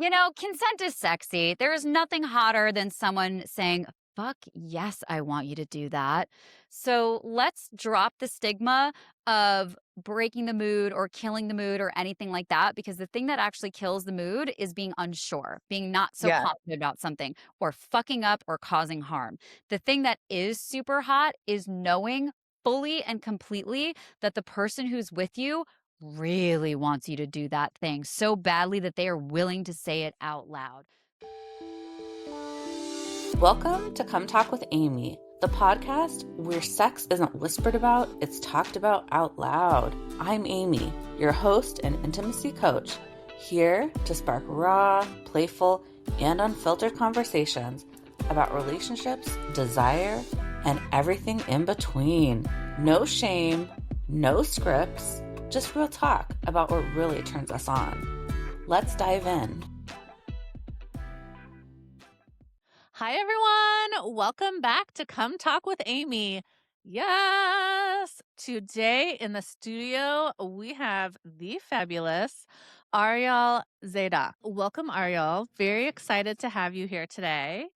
Consent is sexy. There is nothing hotter than someone saying, fuck yes, I want you to do that. So let's drop the stigma of breaking the mood or killing the mood or anything like that, because the thing that actually kills the mood is being unsure, being not so Yeah. confident about something, or fucking up or causing harm. The thing that is super hot is knowing fully and completely that the person who's with you really wants you to do that thing so badly that they are willing to say it out loud. Welcome to Come Talk with Amy, the podcast where sex isn't whispered about, it's talked about out loud. I'm Amy, your host and intimacy coach, here to spark raw, playful, and unfiltered conversations about relationships, desire, and everything in between. No shame, no scripts, just real talk about what really turns us on. Let's dive in. Hi, everyone. Welcome back to Come Talk with Amy. Yes. Today in the studio, we have the fabulous Arielle Zadok. Welcome, Arielle. Very excited to have you here today.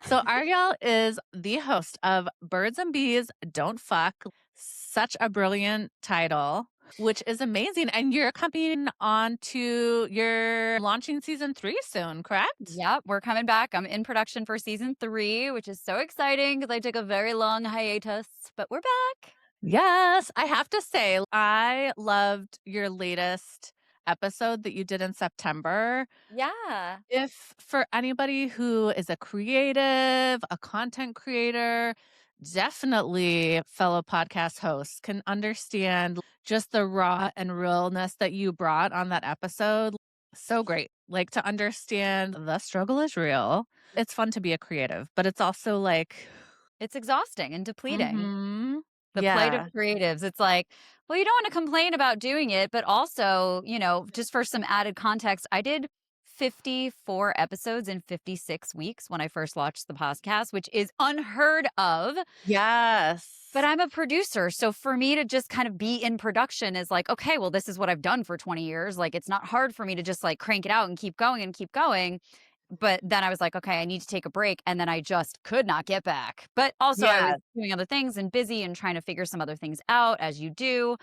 So, Arielle is the host of Birds and Bees Don't Fuck. Such a brilliant title, which is amazing. And you're coming on to you're launching season 3 soon, correct? Yep, we're coming back. I'm in production for season 3, which is so exciting because I took a very long hiatus, but we're back. Yes, I have to say, I loved your latest episode that you did in September. Yeah. If for anybody who is a creative, a content creator, definitely fellow podcast hosts can understand just the raw and realness that you brought on that episode. So great. Like to understand the struggle is real. It's fun to be a creative, but it's also like, It's exhausting and depleting. mm-hmm, The plight of yeah. creatives. It's like, well, you don't want to complain about doing it, but also, just for some added context, I did 54 episodes in 56 weeks when I first launched the podcast, which is unheard of. But Yes. I'm a producer. So for me to just kind of be in production is like, okay, well, this is what I've done for 20 years. Like, it's not hard for me to just like crank it out and keep going and keep going. But then I was like, okay, I need to take a break. And then I just could not get back. But also, I was Yeah. doing other things and busy and trying to figure some other things out, as you do.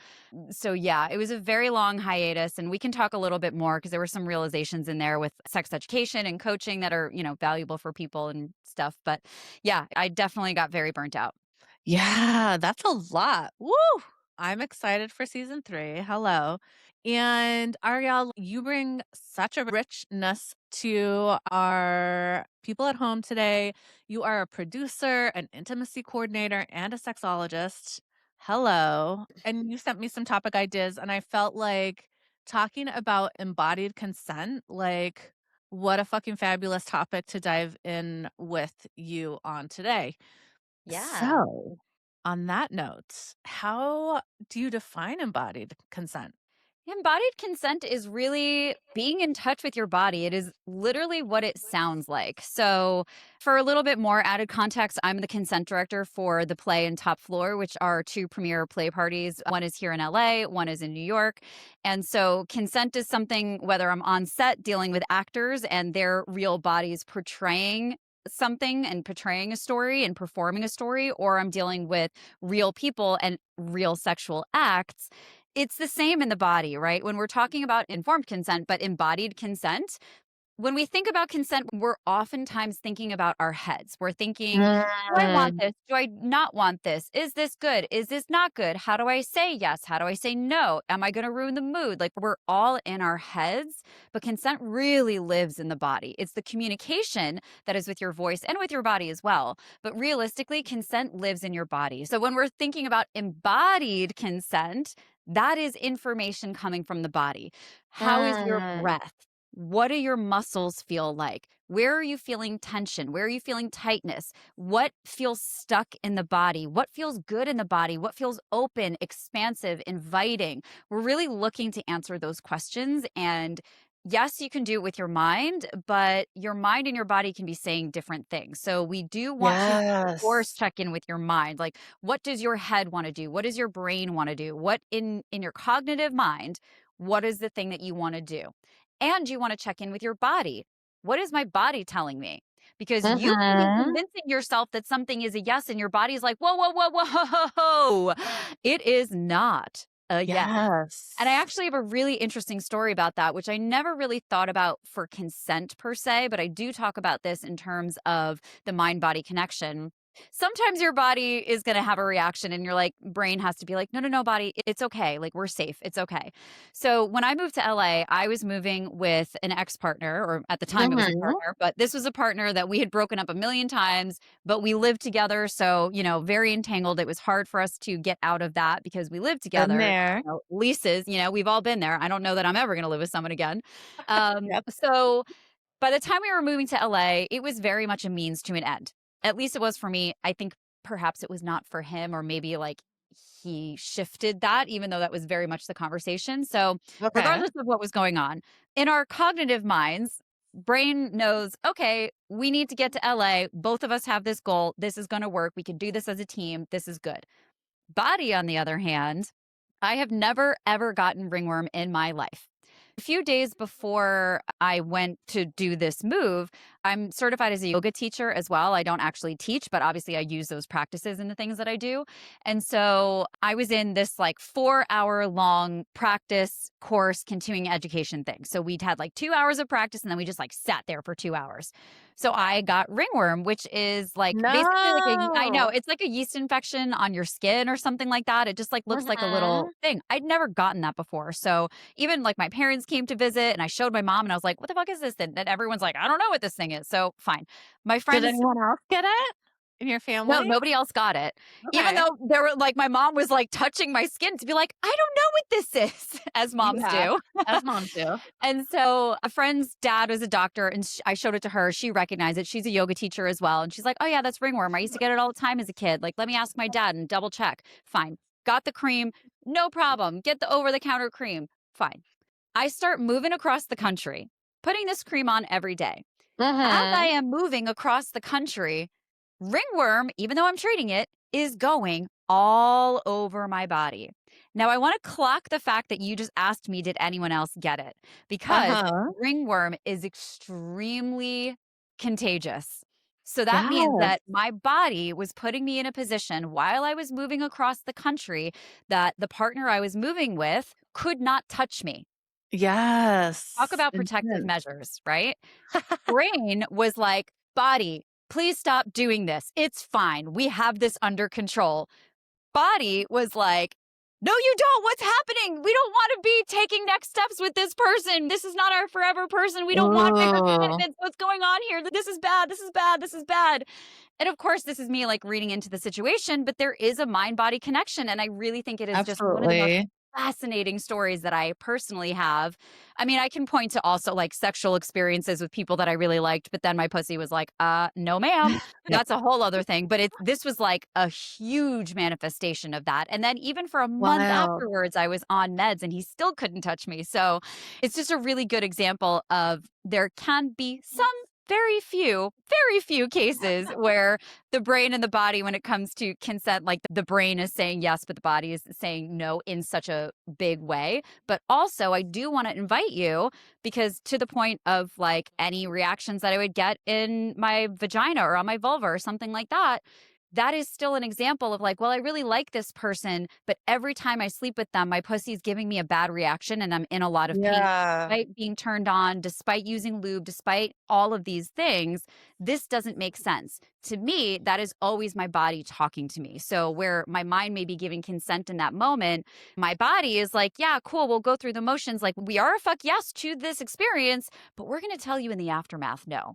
So, yeah, it was a very long hiatus. And we can talk a little bit more because there were some realizations in there with sex education and coaching that are, valuable for people and stuff. But yeah, I definitely got very burnt out. Yeah, that's a lot. Woo! I'm excited for season 3. Hello. And Ariel, you bring such a richness to our people at home today. You are a producer, an intimacy coordinator, and a sexologist. Hello. And you sent me some topic ideas, and I felt like talking about embodied consent, like, what a fucking fabulous topic to dive in with you on today. Yeah. So, on that note, how do you define embodied consent? Embodied consent is really being in touch with your body. It is literally what it sounds like. So, for a little bit more added context, I'm the consent director for the Play and Top Floor, which are two premier play parties. One is here in LA, one is in New York. And so, consent is something, whether I'm on set dealing with actors and their real bodies portraying something and portraying a story and performing a story, or I'm dealing with real people and real sexual acts, it's the same in the body, right? When we're talking about informed consent, but embodied consent, when we think about consent, we're oftentimes thinking about our heads. We're thinking, do I want Mm, this? Do I not want this? Is this good? Is this not good? How do I say yes? How do I say no? Am I going to ruin the mood? Like we're all in our heads, but consent really lives in the body. It's the communication that is with your voice and with your body as well. But realistically, consent lives in your body. So when we're thinking about embodied consent, that is information coming from the body. How is your mm. breath? What do your muscles feel like? Where are you feeling tension? Where are you feeling tightness? What feels stuck in the body? What feels good in the body? What feels open, expansive, inviting? We're really looking to answer those questions. And yes, you can do it with your mind, but your mind and your body can be saying different things. So we do want to force Yes. check in with your mind. Like, what does your head want to do? What does your brain want to do? What in your cognitive mind, what is the thing that you want to do? And you want to check in with your body. What is my body telling me? Because you can be Mhm. convincing yourself that something is a yes, and your body's like, whoa, whoa, whoa, whoa. It is not a yes. And I Yes. actually have a really interesting story about that, which I never really thought about for consent per se, but I do talk about this in terms of the mind body connection. Sometimes your body is going to have a reaction, and your like brain has to be like, no, no, no, body, it's okay. Like, we're safe. It's okay. So when I moved to LA, I was moving with an ex partner, or at the time it was a Mhm. partner, but this was a partner that we had broken up a million times, but we lived together. So, very entangled. It was hard for us to get out of that because we lived Been together. there. Leases, we've all been there. I don't know that I'm ever going to live with someone again. Yep. So by the time we were moving to LA, it was very much a means to an end. At least it was for me. I think perhaps it was not for him, or maybe like he shifted that, even though that was very much the conversation. So, Okay. regardless of what was going on, in our cognitive minds, brain knows, okay, we need to get to LA. Both of us have this goal. This is going to work. We can do this as a team. This is good. Body, on the other hand, I have never ever gotten ringworm in my life. A few days before I went to do this move, I'm certified as a yoga teacher as well. I don't actually teach, but obviously I use those practices in the things that I do. And so I was in this like 4 hour long practice course, continuing education thing. So we'd had like 2 hours of practice, and then we just like sat there for 2 hours. So I got ringworm, which is like basically like I know No. it's like a yeast infection on your skin or something like that. It just like looks like a little Mhm. thing. I'd never gotten that before. So even like my parents came to visit, and I showed my mom, and I was like, what the fuck is this? And everyone's like, I don't know what this thing is. So fine. My Did friends, anyone else get it in your no, family? nobody else got it. Even Okay. though there were like my mom was like touching my skin to be like, I don't know what this is, as moms Yeah, do. as moms do. And so a friend's dad was a doctor, and I showed it to her. She recognized it. She's a yoga teacher as well. And she's like, oh, yeah, that's ringworm. I used to get it all the time as a kid. Like, let me ask my dad and double check. Fine. Got the cream. No problem. Get the over the counter cream. Fine. I start moving across the country, putting this cream on every day. As I Mhm. am moving across the country, ringworm, even though I'm treating it, is going all over my body. Now, I want to clock the fact that you just asked me, did anyone else get it? Because Uh-huh. ringworm is extremely contagious. So that means Yes. that my body was putting me in a position while I was moving across the country that the partner I was moving with could not touch me. Talk Yes. about protective Intense. measures, right? Brain was like, body, please stop doing this. It's fine. We have this under control. Body was like, no, you don't. What's happening? We don't want to be taking next steps with this person. This is not our forever person. We don't want bigger Ooh, commitments. What's going on here? This is bad. This is bad. This is bad. And of course, this is me like reading into the situation, but there is a mind body connection. And I really think it is just one of the most absolutely. fascinating stories that I personally have. I mean, I can point to also like sexual experiences with people that I really liked, but then my pussy was like, no, ma'am. Yep. That's a whole other thing. But this was like a huge manifestation of that. And then even for a month Wild. afterwards, I was on meds, and he still couldn't touch me. So it's just a really good example of there can be some very few cases where the brain and the body, when it comes to consent, like the brain is saying yes, but the body is saying no in such a big way. But also, I do want to invite you, because to the point of like any reactions that I would get in my vagina or on my vulva or something like that, that is still an example of like, well, I really like this person, but every time I sleep with them, my pussy's giving me a bad reaction, and I'm in a lot of pain Yeah. despite being turned on, despite using lube, despite all of these things. This doesn't make sense. To me, that is always my body talking to me. So, where my mind may be giving consent in that moment, my body is like, yeah, cool, we'll go through the motions. Like, we are a fuck yes to this experience, but we're going to tell you in the aftermath, no.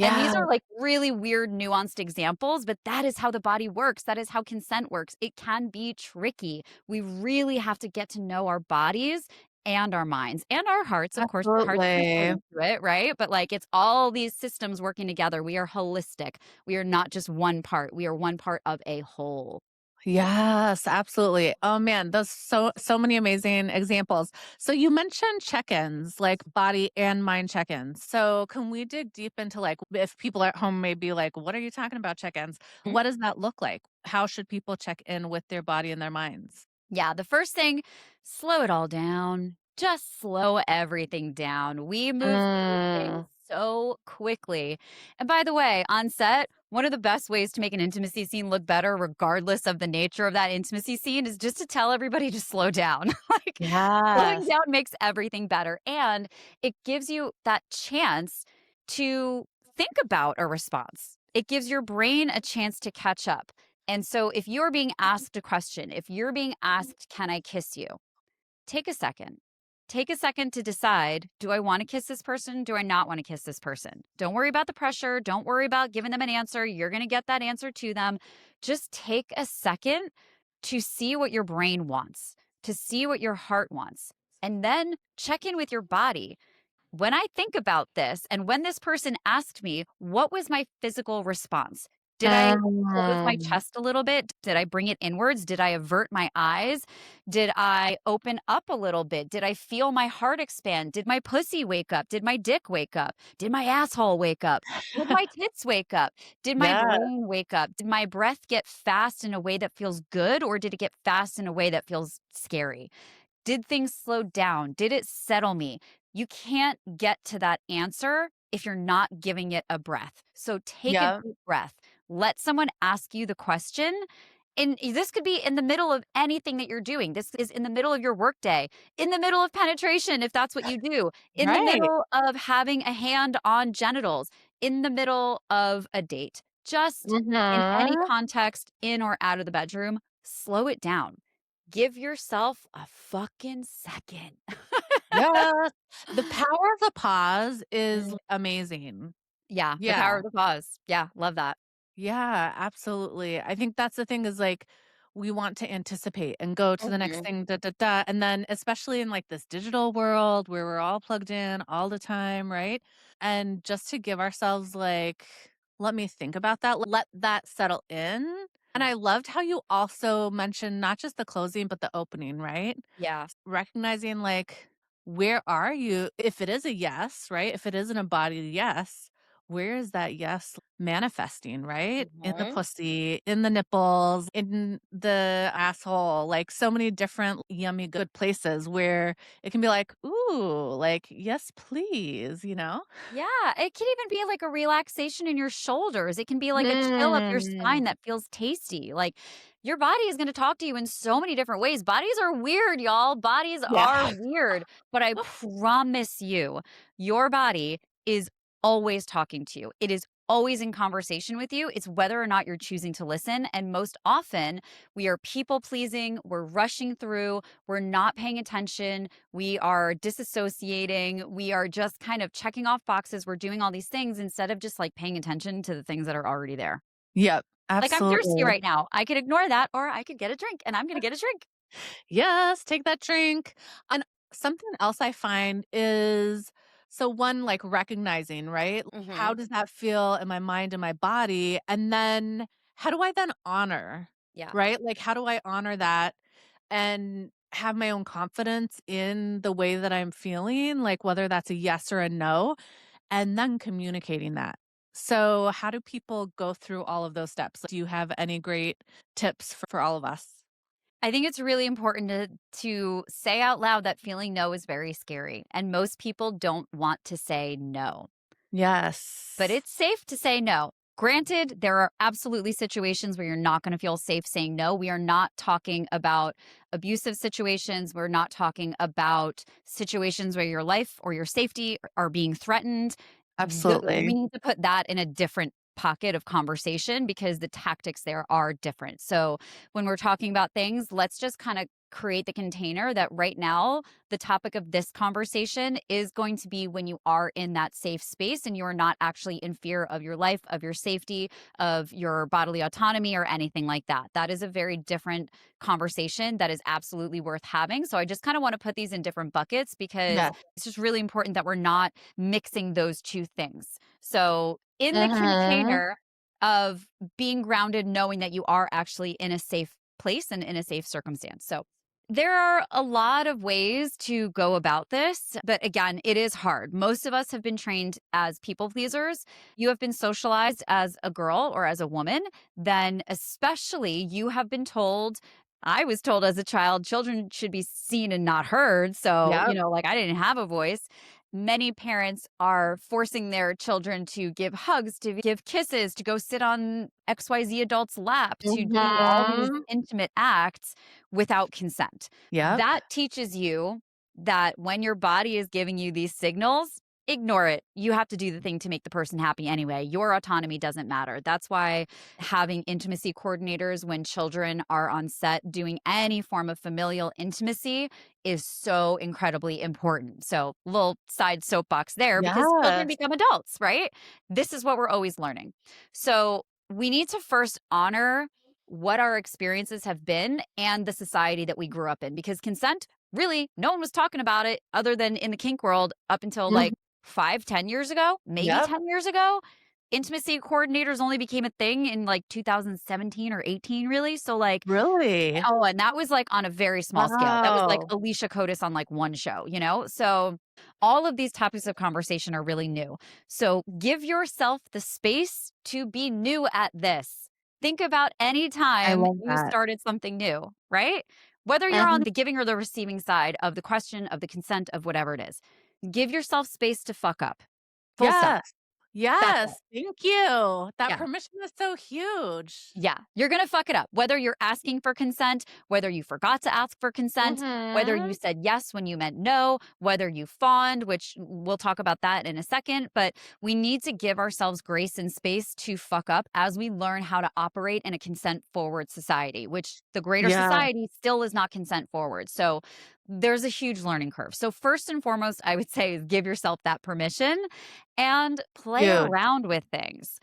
And these Yeah. are like really weird, nuanced examples, but that is how the body works. That is how consent works. It can be tricky. We really have to get to know our bodies and our minds and our hearts. Of course, the heart's Absolutely. important to it, right? But like it's all these systems working together. We are holistic. We are not just one part, we are one part of a whole. Yes, absolutely. Oh man, those so many amazing examples. So you mentioned check-ins, like body and mind check-ins. So can we dig deep into like if people at home may be like, what are you talking about check-ins? Mhm. What does that look like? How should people check in with their body and their minds? Yeah, the first thing, slow it all down. just slow everything down. We move through things Mm. so quickly. And by the way, on set, one of the best ways to make an intimacy scene look better, regardless of the nature of that intimacy scene, is just to tell everybody to slow down. Like, slowing Yes. down makes everything better. And it gives you that chance to think about a response. It gives your brain a chance to catch up. And so, if you're being asked a question, if you're being asked, "Can I kiss you?" take a second. Take a second to decide, do I want to kiss this person? Do I not want to kiss this person? Don't worry about the pressure. Don't worry about giving them an answer. You're going to get that answer to them. Just take a second to see what your brain wants, to see what your heart wants, and then check in with your body. When I think about this and when this person asked me, what was my physical response? Did I close my Mm. chest a little bit? Did I bring it inwards? Did I avert my eyes? Did I open up a little bit? Did I feel my heart expand? Did my pussy wake up? Did my dick wake up? Did my asshole wake up? Did my tits wake up? Did my Yeah. brain wake up? Did my breath get fast in a way that feels good or did it get fast in a way that feels scary? Did things slow down? Did it settle me? You can't get to that answer if you're not giving it a breath. So take a Yep. deep breath. Let someone ask you the question. And this could be in the middle of anything that you're doing. This is in the middle of your workday, in the middle of penetration, if that's what you do, in the Right. middle of having a hand on genitals, in the middle of a date. Just in any Mhm. context, in or out of the bedroom, slow it down. Give yourself a fucking second. Yes. The power of the pause is Mm. amazing. Yeah, the Yeah. power of the pause. Yeah, love that. Yeah, absolutely. I think that's the thing is like we want to anticipate and go to the next Mhm. thing, da, da, da. And then, especially in like this digital world where we're all plugged in all the time, right? And just to give ourselves like, let me think about that, let that settle in. And I loved how you also mentioned not just the closing, but the opening, right? Yeah. Recognizing like, where are you? If it is a yes, right? If it is an embodied yes, where is that yes manifesting, right? In the Mhm. pussy, in the nipples, in the asshole, like so many different yummy good places where it can be like, ooh, like, yes, please, you know? Yeah, it can even be like a relaxation in your shoulders. It can be like a chill up your Mm. spine that feels tasty. Like your body is going to talk to you in so many different ways. Bodies are weird, y'all. Bodies Yeah. are weird. But I promise you, your body is always talking to you. It is always in conversation with you. It's whether or not you're choosing to listen. And most often, we are people pleasing, we're rushing through, we're not paying attention, we are disassociating, we are just kind of checking off boxes, we're doing all these things instead of just like paying attention to the things that are already there. Yep. Like I'm thirsty Absolutely. right now. I could ignore that or I could get a drink and I'm going to get a drink. Yes, take that drink. And something else I find is so one, like recognizing, right? How Mhm. does that feel in my mind and my body? And then how do I then honor, Yeah. right? Like, how do I honor that and have my own confidence in the way that I'm feeling, like whether that's a yes or a no, and then communicating that. So, how do people go through all of those steps? Do you have any great tips for all of us? I think it's really important to say out loud that feeling no is very scary and most people don't want to say no. But Yes. it's safe to say no. Granted, there are absolutely situations where you're not going to feel safe saying no. We are not talking about abusive situations. We're not talking about situations where your life or your safety are being threatened. We Absolutely. need to put that in a different pocket of conversation because the tactics there are different. So when we're talking about things, let's just kind of create the container that right now the topic of this conversation is going to be when you are in that safe space and you are not actually in fear of your life, of your safety, of your bodily autonomy, or anything like that. That is a very different conversation that is absolutely worth having. So I just kind of want to put these in different buckets because Yeah. it's just really important that we're not mixing those two things. So in the Mhm. container of being grounded, knowing that you are actually in a safe place and in a safe circumstance. So there are a lot of ways to go about this, but again, it is hard. Most of us have been trained as people pleasers. You have been socialized as a girl or as a woman, then especially you have been told I was told as a child, children should be seen and not heard. So, Yep. like I didn't have a voice. Many parents are forcing their children to give hugs, to give kisses, to go sit on XYZ adult's lap, to do all these Mhm. intimate acts without consent. Yep. That teaches you that when your body is giving you these signals, ignore it. You have to do the thing to make the person happy anyway. Your autonomy doesn't matter. That's why having intimacy coordinators when children are on set doing any form of familial intimacy is so incredibly important. So, little side soapbox there because children Yes. become adults, right? This is what we're always learning. So, we need to first honor what our experiences have been and the society that we grew up in because consent really no one was talking about it other than in the kink world up until Mhm. like 5-10 years ago, maybe Yep. 10 years ago. Intimacy coordinators only became a thing in, like, 2017 or 18, really, so, like Really? oh, and that was, like, on a very small scale. That was, like, Wow. Alicia Cotis on, like, one show, you know? So, all of these topics of conversation are really new. So, give yourself the space to be new at this. Think about any I time love you that. started something new, right? Whether you're on Mhm. the giving or the receiving side of the question, of the consent, of whatever it is. Give yourself space to fuck up. Full stop. Yes. That's it. Yes. Thank you. That Yeah. permission is so huge. Yeah, you're gonna fuck it up. Whether you're asking for consent, whether you forgot to ask for consent, whether you Mhm. said yes when you meant no, whether you fawned, which we'll talk about that in a second. But we need to give ourselves grace and space to fuck up as we learn how to operate in a consent forward society, which the greater Yeah. society still is not consent forward. So there's a huge learning curve. So, first and foremost, I would say is give yourself that permission and play Huge. around with things.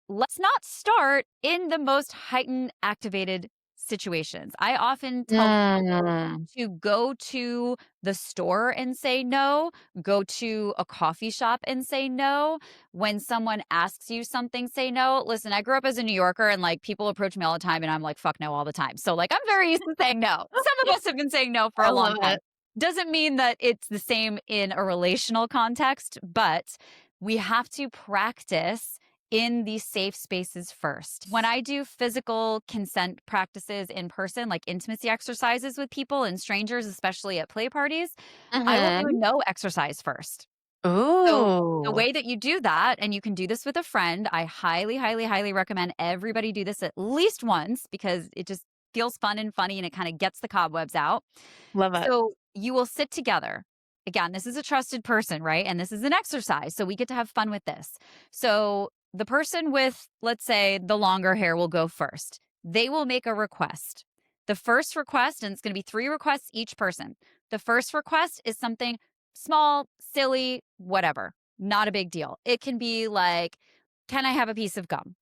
Let's not start in the most heightened activated situations. I often tell people Mm. to go to the store and say no, go to a coffee shop and say no. When someone asks you something, say no. Listen, I grew up as a New Yorker and like people approach me all the time and I'm like, fuck no all the time. So, like, I'm very used to saying no. Some of us have been saying no for I a long love time. it. Doesn't mean that it's the same in a relational context, but we have to practice in these safe spaces first. When I do physical consent practices in person, like intimacy exercises with people and strangers, especially at play parties, I will do a Mhm. no exercise first. So, the Ooh. way that you do that, and you can do this with a friend, I highly, highly, highly recommend everybody do this at least once because it just feels fun and funny and it kind of gets the cobwebs out. Love it. So you will sit together. Again, this is a trusted person, right? And this is an exercise. So we get to have fun with this. So the person with, let's say, the longer hair will go first. They will make a request. The first request, and it's going to be 3 requests each person. The first request is something small, silly, whatever, not a big deal. It can be like, can I have a piece of gum?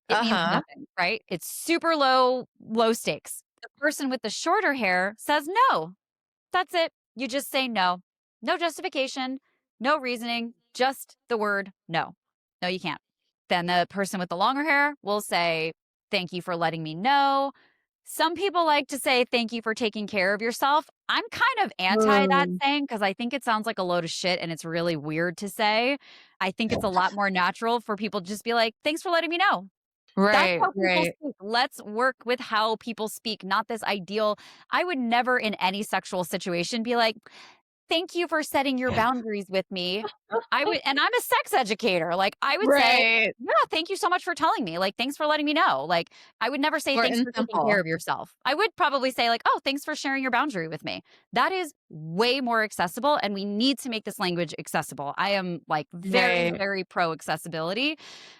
It means Uh-huh. nothing, right? It's super low stakes. The person with the shorter hair says no. That's it. You just say no. No justification, no reasoning, just the word no. No, you can't. Then the person with the longer hair will say, thank you for letting me know. Some people like to say, thank you for taking care of yourself. I'm kind of anti that Mm. saying because I think it sounds like a load of shit and it's really weird to say. I think it's a lot more natural for people to just be like, thanks for letting me know. That's Right, how people right. speak. Let's work with how people speak, not this ideal. I would never in any sexual situation be like, "Thank you for setting your boundaries with me." I would and I'm a sex educator. Like, I would say, Right. "Yeah, thank you so much for telling me. Like, thanks for letting me know." Like, I would never say, Short "Thanks and for taking care simple. of yourself." I would probably say, like, "Oh, thanks for sharing your boundary with me." That is way more accessible, and we need to make this language accessible. I am, like, very, Right. very pro accessibility.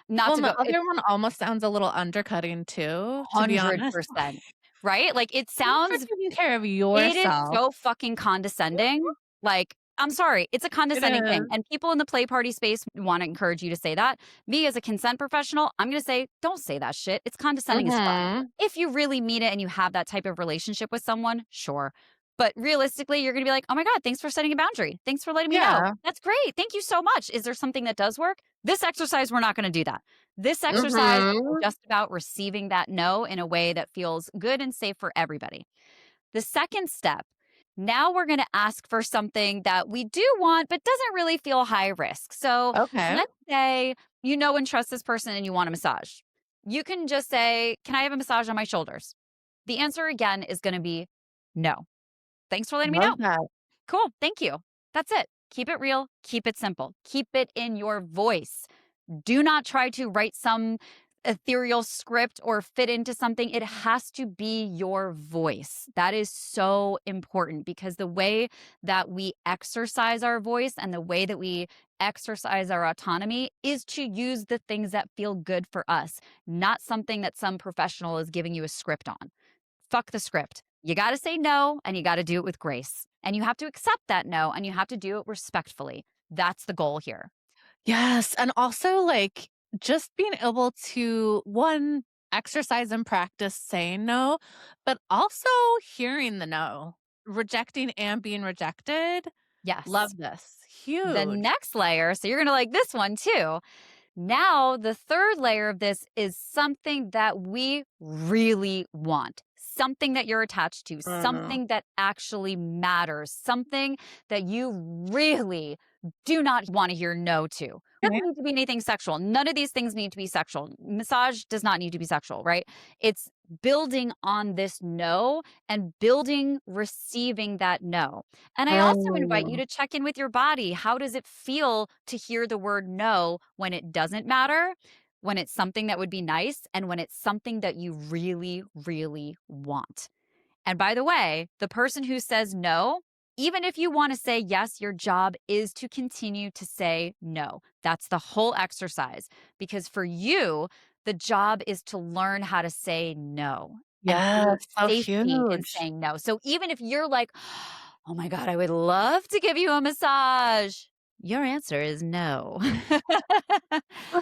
Not Well, to and go the other one almost sounds a little undercutting too, to be honest. 100%, right? Like, it Thanks for sounds taking care of it is yourself. so fucking condescending. Like, I'm sorry, it's a It condescending thing, is. and people in the play party space wanna encourage you to say that. Me, as a consent professional, I'm gonna say, "Don't say that shit, it's condescending as fuck." Mhm. If you really mean it and you have that type of relationship with someone, sure. But realistically, you're gonna be like, "Oh my god, thanks for setting a boundary. Thanks for letting me know. Yeah. That's great. Thank you so much. Is there something that does work?" This exercise, we're not gonna do that. This exercise is Mhm. just about receiving that no in a way that feels good and safe for everybody. The second step, now we're going to ask for something that we do want, but doesn't really feel high risk. So Okay. let's say you know and trust this person and you want a massage. You can just say, "Can I have a massage on my shoulders?" The answer again is going to be no. Thanks for letting me Love know. that. Cool. Thank you. That's it. Keep it real. Keep it simple. Keep it in your voice. Do not try to write some ethereal script or fit into something. It has to be your voice. That is so important because the way that we exercise our voice and the way that we exercise our autonomy is to use the things that feel good for us, not something that some professional is giving you a script on. Fuck the script. You got to say no and you got to do it with grace. And you have to accept that no and you have to do it respectfully. That's the goal here. Yes, and also, like, just being able to, 1, exercise and practice saying no, but also hearing the no, rejecting and being rejected. Yes. Love this. The Huge. next layer, so you're going to like this one too. Now, the third layer of this is something that we really want, something that you're attached to, Mm. something that actually matters, something that you really do not want to hear no to. It Okay. doesn't need to be anything sexual. None of these things need to be sexual. Massage does not need to be sexual, right? It's building on this no and building receiving that no. And I also invite you Mm. to check in with your body. How does it feel to hear the word no when it doesn't matter, when it's something that would be nice, and when it's something that you really, really want? And by the way, the person who says no, even if you want to say yes, your job is to continue to say no. That's the whole exercise. Because for you, the job is to learn how to say no and feel Yes, so safety in huge. saying no. So even if you're like, oh my God, I would love to give you a massage, your answer is no.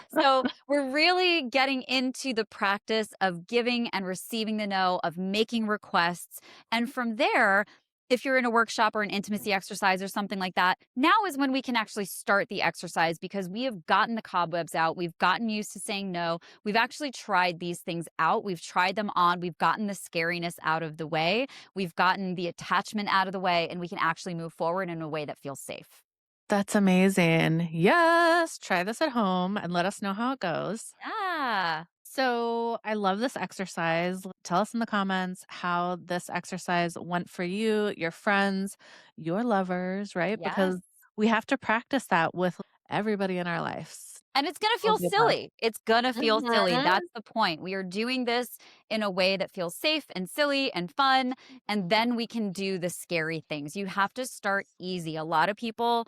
So we're really getting into the practice of giving and receiving the no, of making requests. And from there, if you're in a workshop or an intimacy exercise or something like that, now is when we can actually start the exercise because we have gotten the cobwebs out. We've gotten used to saying no. We've actually tried these things out. We've tried them on. We've gotten the scariness out of the way. We've gotten the attachment out of the way, and we can actually move forward in a way that feels safe. That's amazing. Yes, try this at home and let us know how it goes. Yeah. So, I love this exercise. Tell us in the comments how this exercise went for you, your friends, your lovers, right? Yes. Because we have to practice that with everybody in our lives. And it's gonna All feel the above. silly. It's gonna feel silly. Mhm. That's the point. We are doing this in a way that feels safe and silly and fun, and then we can do the scary things. You have to start easy. A lot of people,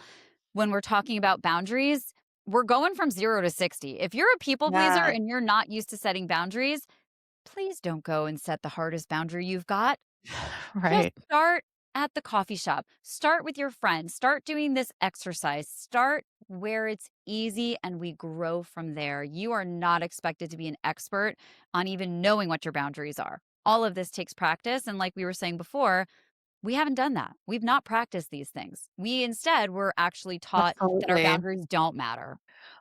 when we're talking about boundaries, we're going from 0 to 60. If you're a people pleaser Yeah, and you're not used to setting boundaries, please don't go and set the hardest boundary you've got. Just right. start at the coffee shop. Start with your friends. Start doing this exercise. Start where it's easy and we grow from there. You are not expected to be an expert on even knowing what your boundaries are. All of this takes practice. And like we were saying before, we haven't done that. We've not practiced these things. We instead were actually taught that our Absolutely. boundaries don't matter.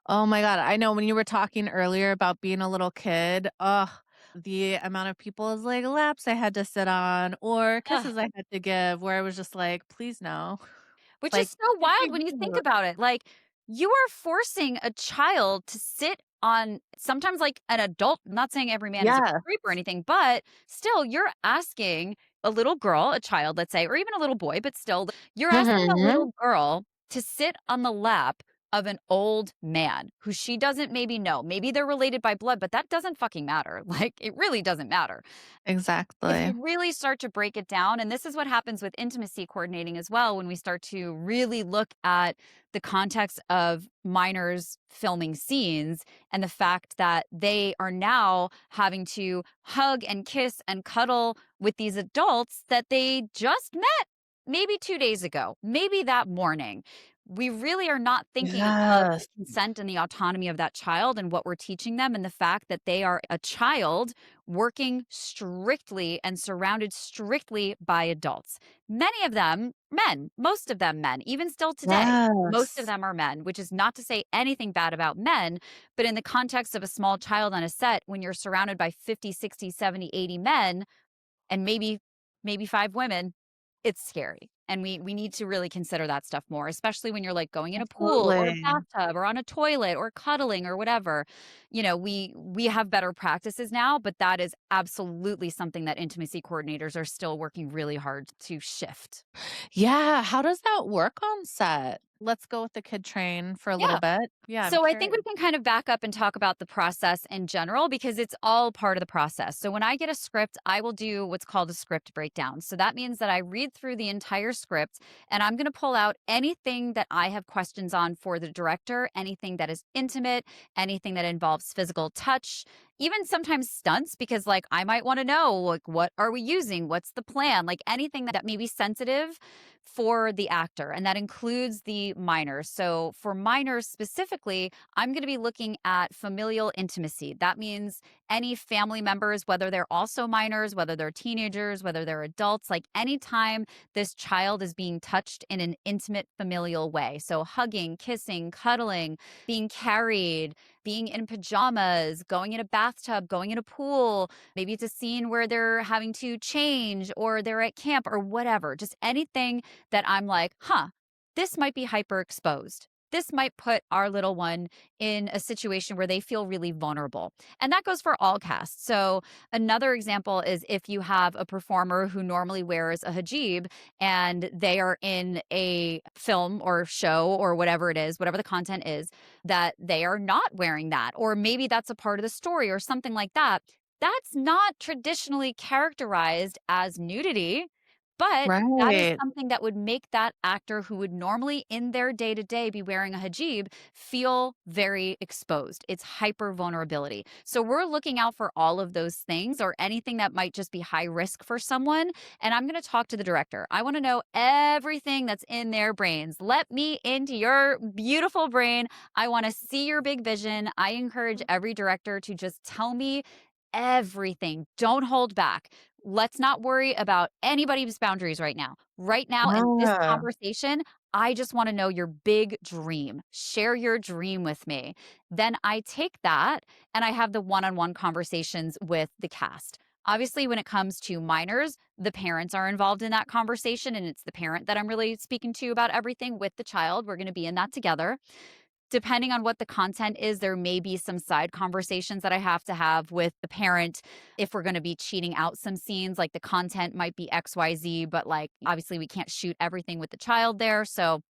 Oh my god, I know when you were talking earlier about being a little kid, ugh, the amount of people's, like, laps I had to sit on or Ugh. kisses I had to give where I was just like, "Please no." Which is Like, so "Take wild me when you think out." about it. Like, you are forcing a child to sit on sometimes like an adult. I'm not saying every man is a Yeah. creep or anything, but still, you're asking a little girl, a child, let's say, or even a little boy, but still, you're asking a Mhm. little girl to sit on the lap of an old man who she doesn't maybe know. Maybe they're related by blood, but that doesn't fucking matter. Like, it really doesn't matter if Exactly. you really start to break it down, and this is what happens with intimacy coordinating as well, when we start to really look at the context of minors filming scenes and the fact that they are now having to hug and kiss and cuddle with these adults that they just met maybe 2 days ago, maybe that morning. We really are not thinking of the Yes. consent and the autonomy of that child and what we're teaching them, and the fact that they are a child working strictly and surrounded strictly by adults. Many of them men, most of them men, even still today. Most of Yes. them are men, which is not to say anything bad about men, but in the context of a small child on a set, when you're surrounded by 50, 60, 70, 80 men and maybe 5 women, it's scary. And we need to really consider that stuff more, especially when you're, like, going in a pool or a Absolutely. bathtub or on a toilet or cuddling or whatever. We have better practices now, but that is absolutely something that intimacy coordinators are still working really hard to shift. Yeah, how does that work on set? Let's go with the kid train for a little Yeah. bit. Yeah, I'm So I think we curious. can kind of back up and talk about the process in general because it's all part of the process. So when I get a script, I will do what's called a script breakdown. So that means that I read through the entire script and I'm going to pull out anything that I have questions on for the director, anything that is intimate, anything that involves physical touch, even sometimes stunts because like I might want to know like what are we using? What's the plan? Like anything that may be sensitive for the actor, and that includes the minors. So, for minors specifically, I'm going to be looking at familial intimacy. That means any family members, whether they're also minors, whether they're teenagers, whether they're adults, like anytime this child is being touched in an intimate familial way. So, hugging, kissing, cuddling, being carried, being in pajamas, going in a bathtub, going in a pool. Maybe it's a scene where they're having to change or they're at camp or whatever. Just anything that I'm like, huh, this might be hyper exposed. This might put our little one in a situation where they feel really vulnerable. And that goes for all casts. So, another example is if you have a performer who normally wears a hijab and they are in a film or show or whatever it is, whatever the content is, that they are not wearing that. Or maybe that's a part of the story or something like that. That's not traditionally characterized as nudity, but that is Right. something that would make that actor who would normally in their day to day be wearing a hijab feel very exposed. It's hyper vulnerability. So we're looking out for all of those things or anything that might just be high risk for someone. And I'm going to talk to the director. I want to know everything that's in their brains. Let me into your beautiful brain. I want to see your big vision. I encourage every director to just tell me everything. Don't hold back. Let's not worry about anybody's boundaries right now. Right now, in this Ah. conversation, I just want to know your big dream. Share your dream with me. Then I take that and I have the one on one conversations with the cast. Obviously, when it comes to minors, the parents are involved in that conversation, and it's the parent that I'm really speaking to about everything with the child. We're going to be in that together. Depending on what the content is, there may be some side conversations that I have to have with the parent if we're gonna be cheating out some scenes, like, the content might be XYZ, but, like, obviously, we can't shoot everything with the child there, so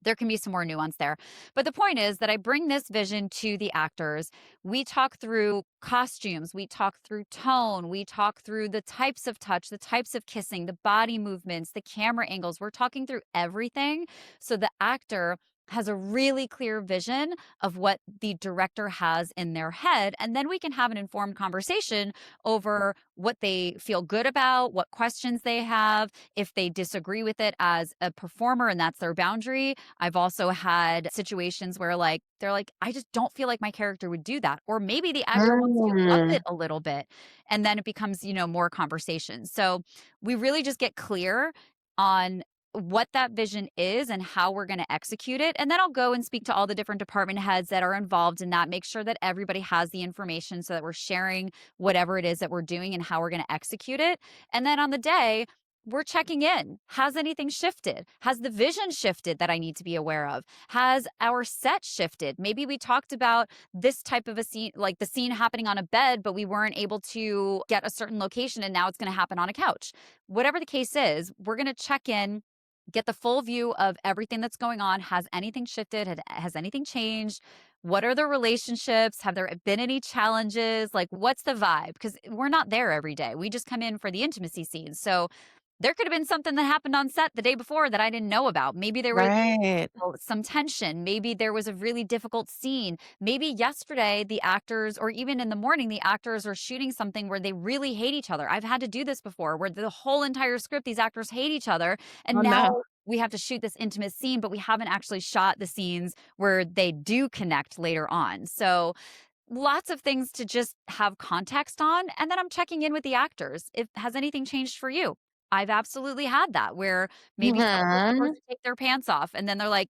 there can be some more nuance there. But the point is that I bring this vision to the actors. We talk through costumes, we talk through tone, we talk through the types of touch, the types of kissing, the body movements, the camera angles. We're talking through everything so the actor has a really clear vision of what the director has in their head. And then we can have an informed conversation over what they feel good about, what questions they have, if they disagree with it as a performer and that's their boundary. I've also had situations where like they're like, I just don't feel like my character would do that. Or maybe the actor wants to up Mm. it a little bit. And then it becomes, more conversation. So we really just get clear on what that vision is and how we're going to execute it. And then I'll go and speak to all the different department heads that are involved in that, make sure that everybody has the information so that we're sharing whatever it is that we're doing and how we're going to execute it. And then on the day, we're checking in. Has anything shifted? Has the vision shifted that I need to be aware of? Has our set shifted? Maybe we talked about this type of a scene, like the scene happening on a bed, but we weren't able to get a certain location and now it's going to happen on a couch. Whatever the case is, we're going to check in, get the full view of everything that's going on. Has anything shifted? Has anything changed? What are the relationships? Have there been any challenges? Like, what's the vibe? Because we're not there every day. We just come in for the intimacy scenes. So there could have been something that happened on set the day before that I didn't know about. Maybe there was Right. some tension. Maybe there was a really difficult scene. Maybe yesterday the actors, or even in the morning, the actors are shooting something where they really hate each other. I've had to do this before where the whole entire script, these actors hate each other. And Oh, now no. we have to shoot this intimate scene, but we haven't actually shot the scenes where they do connect later on. So lots of things to just have context on. And then I'm checking in with the actors. If has anything changed for you? I've absolutely had that where maybe someone was supposed Mhm. to take their pants off and then they're like,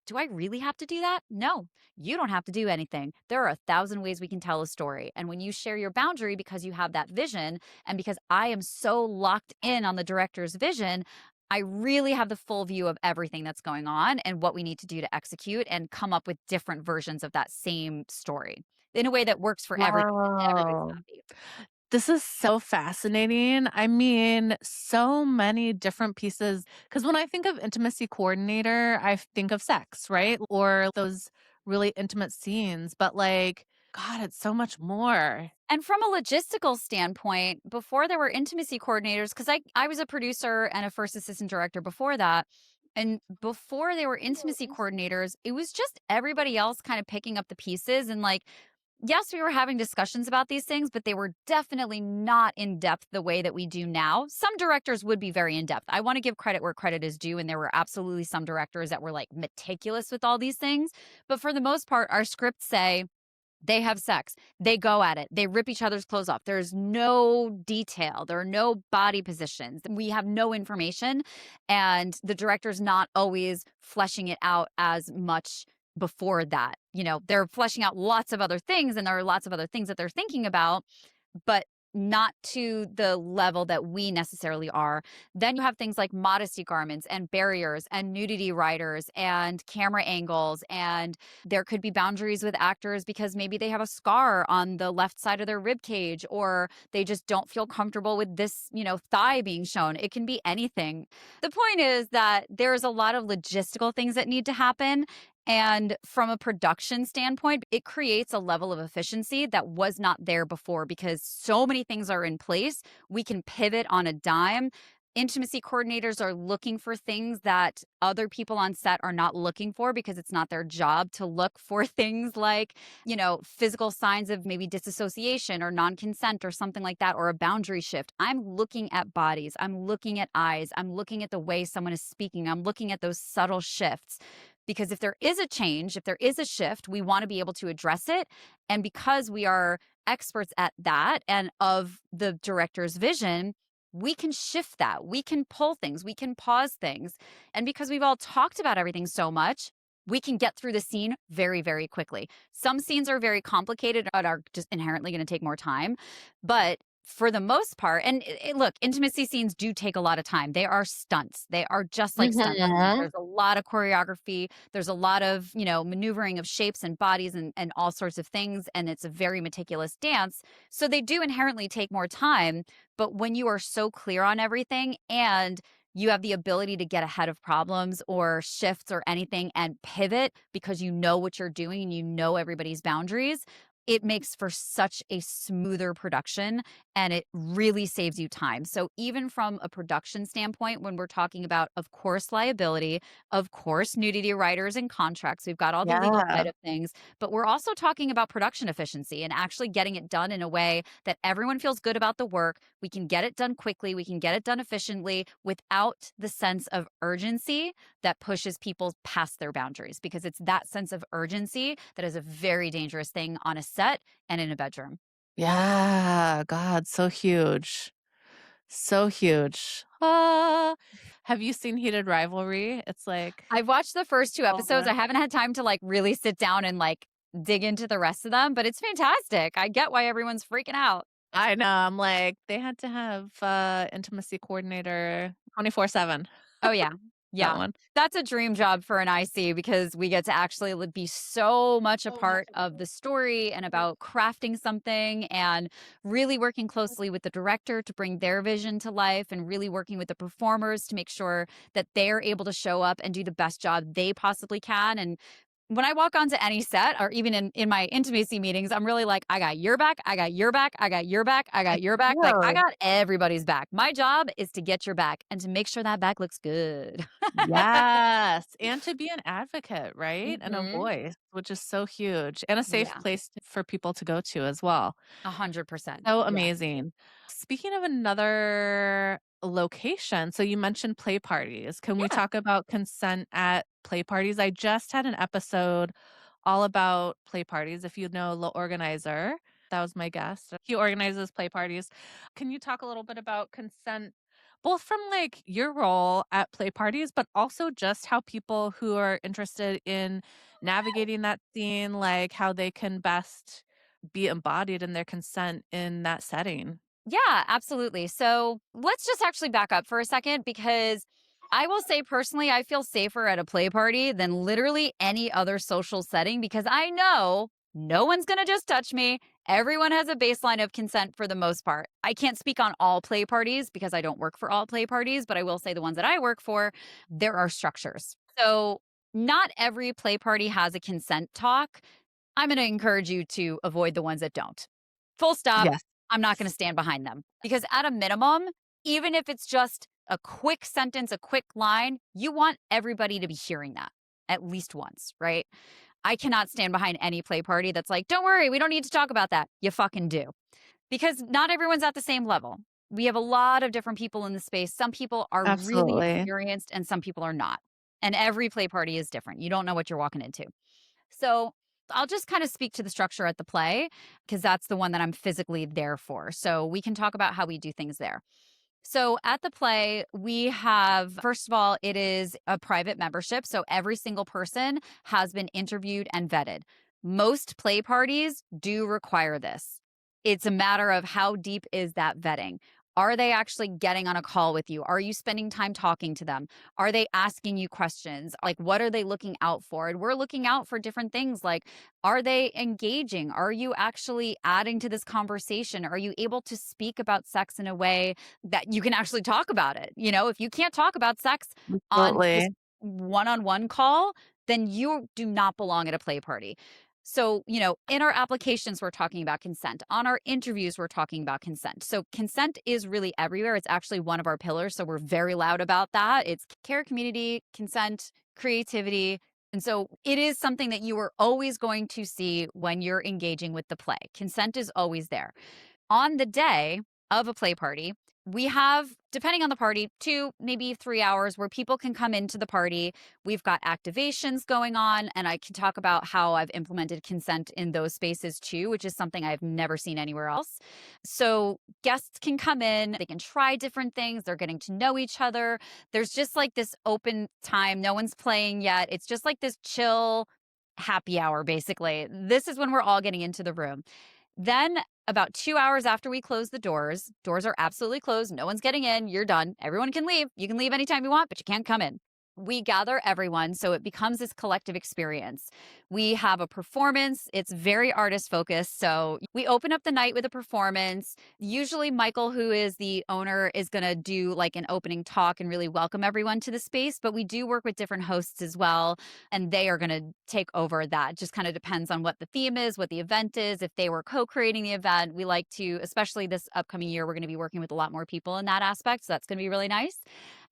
do I really have to do that? No, you don't have to do anything. There are 1,000 ways we can tell a story. And when you share your boundary because you have that vision and because I am so locked in on the director's vision, I really have the full view of everything that's going on and what we need to do to execute and come up with different versions of that same story in a way that works for everybody and everybody's Wow. happy. This is so fascinating. I mean, so many different pieces. Because when I think of intimacy coordinator, I think of sex, right? Or those really intimate scenes. But like, God, it's so much more. And from a logistical standpoint, before there were intimacy coordinators, because I was a producer and a first assistant director before that. And before they were intimacy coordinators, it was just everybody else kind of picking up the pieces. And like, yes, we were having discussions about these things, but they were definitely not in depth the way that we do now. Some directors would be very in depth. I want to give credit where credit is due. And there were absolutely some directors that were like meticulous with all these things. But for the most part, our scripts say, they have sex. They go at it. They rip each other's clothes off. There's no detail. There are no body positions. We have no information. And the director's not always fleshing it out as much before that. They're fleshing out lots of other things and there are lots of other things that they're thinking about, but not to the level that we necessarily are. Then you have things like modesty garments and barriers and nudity riders and camera angles. And there could be boundaries with actors because maybe they have a scar on the left side of their rib cage or they just don't feel comfortable with this, thigh being shown. It can be anything. The point is that there's a lot of logistical things that need to happen. And from a production standpoint, it creates a level of efficiency that was not there before because so many things are in place. We can pivot on a dime. Intimacy coordinators are looking for things that other people on set are not looking for because it's not their job to look for things like, physical signs of maybe disassociation or non consent or something like that, or a boundary shift. I'm looking at bodies. I'm looking at eyes. I'm looking at the way someone is speaking. I'm looking at those subtle shifts. Because if there is a change, if there is a shift, we want to be able to address it. And because we are experts at that and of the director's vision, we can shift that. We can pull things. We can pause things. And because we've all talked about everything so much, we can get through the scene very, very quickly. Some scenes are very complicated and are just inherently going to take more time. But for the most part, and look, intimacy scenes do take a lot of time. They are stunts. They are just like stunt scenes. Mhm. There's a lot of choreography. There's a lot of, maneuvering of shapes and bodies and all sorts of things. And it's a very meticulous dance. So they do inherently take more time. But when you are so clear on everything and you have the ability to get ahead of problems or shifts or anything and pivot because you know what you're doing and you know everybody's boundaries, it makes for such a smoother production and it really saves you time. So, even from a production standpoint, when we're talking about, of course, liability, of course, nudity writers and contracts, we've got all the legal Yeah. side of things, but we're also talking about production efficiency and actually getting it done in a way that everyone feels good about the work. We can get it done quickly, we can get it done efficiently without the sense of urgency that pushes people past their boundaries because it's that sense of urgency that is a very dangerous thing on a set and in a bedroom. Yeah. God, so huge. So huge. Ah. Have you seen Heated Rivalry? It's like, I've watched the first 2 oh episodes. my I haven't had time to, like, really sit down and, like, dig into the rest of them, but it's fantastic. I get why everyone's freaking out. I know, I'm like, they had to have, intimacy coordinator 24/7, Oh, yeah. that Yeah. one. That's a dream job for an IC because we get to actually be so much a part of the story and about crafting something and really working closely with the director to bring their vision to life and really working with the performers to make sure that they're able to show up and do the best job they possibly can. And when I walk onto any set or even in my intimacy meetings, I'm really like, I got your back, I got your back, I got your back, I I got your back. Like, I know. got everybody's back. My job is to get your back and to make sure that back looks good. Yes, and to be an advocate, right? And a Mhm. voice, which is so huge, and a safe Yeah, place for people to go to as well. 100%. So Yeah. amazing. Speaking of another location, so you mentioned play parties. Can we Yeah. talk about consent at play parties? I just had an episode all about play parties. If you know La Organizer, that was my guest. He organizes play parties. Can you talk a little bit about consent, both from like your role at play parties, but also just how people who are interested in navigating that scene, like how they can best be embodied in their consent in that setting? Yeah, absolutely. So let's just actually back up for a second because I will say personally, I feel safer at a play party than literally any other social setting because I know no one's going to just touch me. Everyone has a baseline of consent for the most part. I can't speak on all play parties because I don't work for all play parties, but I will say the ones that I work for, there are structures. So, not every play party has a consent talk. I'm going to encourage you to avoid the ones that don't. Full stop. Yes. I'm not going to stand behind them because, at a minimum, even if it's just a quick sentence, a quick line, you want everybody to be hearing that at least once, right? I cannot stand behind any play party that's like, don't worry, we don't need to talk about that. You fucking do. Because not everyone's at the same level. We have a lot of different people in the space. Some people are really Absolutely. experienced and some people are not. And every play party is different. You don't know what you're walking into. So I'll just kind of speak to the structure at the play because that's the one that I'm physically there for. So we can talk about how we do things there. So at the play, we have, first of all, it is a private membership. So every single person has been interviewed and vetted. Most play parties do require this. It's a matter of how deep is that vetting. Are they actually getting on a call with you? Are you spending time talking to them? Are they asking you questions? Like, what are they looking out for? And we're looking out for different things like, are they engaging? Are you actually adding to this conversation? Are you able to speak about sex in a way that you can actually talk about it? If you can't talk about sex on this Absolutely. one-on-one call, then you do not belong at a play party. So, in our applications, we're talking about consent. On our interviews, we're talking about consent. So, consent is really everywhere. It's actually one of our pillars. So, we're very loud about that. It's care, community, consent, creativity. And so, it is something that you are always going to see when you're engaging with the play. Consent is always there. On the day of a play party, we have, depending on the party, 2, maybe 3 hours where people can come into the party. We've got activations going on, and I can talk about how I've implemented consent in those spaces too, which is something I've never seen anywhere else. So guests can come in, they can try different things, they're getting to know each other. There's just like this open time. No one's playing yet. It's just like this chill happy hour, basically. This is when we're all getting into the room. Then, about 2 hours after we close the doors are absolutely closed. No one's getting in. You're done. Everyone can leave. You can leave anytime you want, but you can't come in. We gather everyone so it becomes this collective experience. We have a performance. It's very artist focused. So we open up the night with a performance. Usually, Michael, who is the owner, is going to do like an opening talk and really welcome everyone to the space. But we do work with different hosts as well, and they are going to take over that. Just kind of depends on what the theme is, what the event is. If they were co-creating the event, we like to, especially this upcoming year, we're going to be working with a lot more people in that aspect. So that's going to be really nice.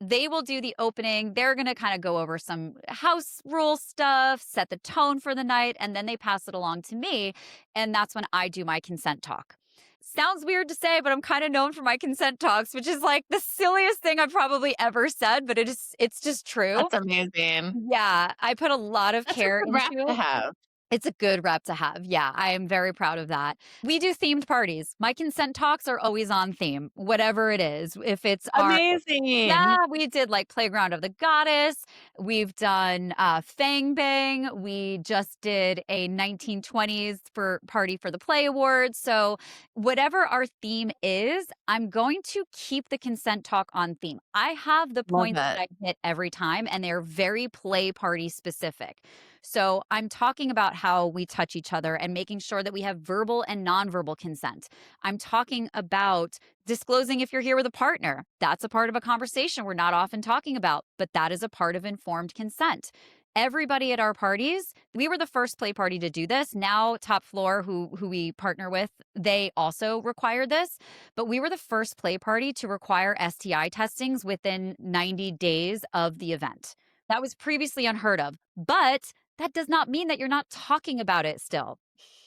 They will do the opening. They're going to kind of go over some house rule stuff, set the tone for the night, and then they pass it along to me. And that's when I do my consent talk. Sounds weird to say, but I'm kind of known for my consent talks, which is like the silliest thing I've probably ever said, but it's just true. That's amazing. Yeah, I put a lot of That's a care good into wrap to it. have. It's a good rep to have. Yeah, I am very proud of that. We do themed parties. My consent talks are always on theme, whatever it is. If it's our Amazing. Yeah, we did like Playground of the Goddess. We've done Fang Bang. We just did a 1920s for Party for the Play Awards. So, whatever our theme is, I'm going to keep the consent talk on theme. I have the Love points it. that I hit every time, and they're very play party specific. So, I'm talking about how we touch each other and making sure that we have verbal and nonverbal consent. I'm talking about disclosing if you're here with a partner. That's a part of a conversation we're not often talking about, but that is a part of informed consent. Everybody at our parties, we were the first play party to do this. Now Top Floor, who we partner with, they also require this, but we were the first play party to require STI testings within 90 days of the event. That was previously unheard of, but that does not mean that you're not talking about it still.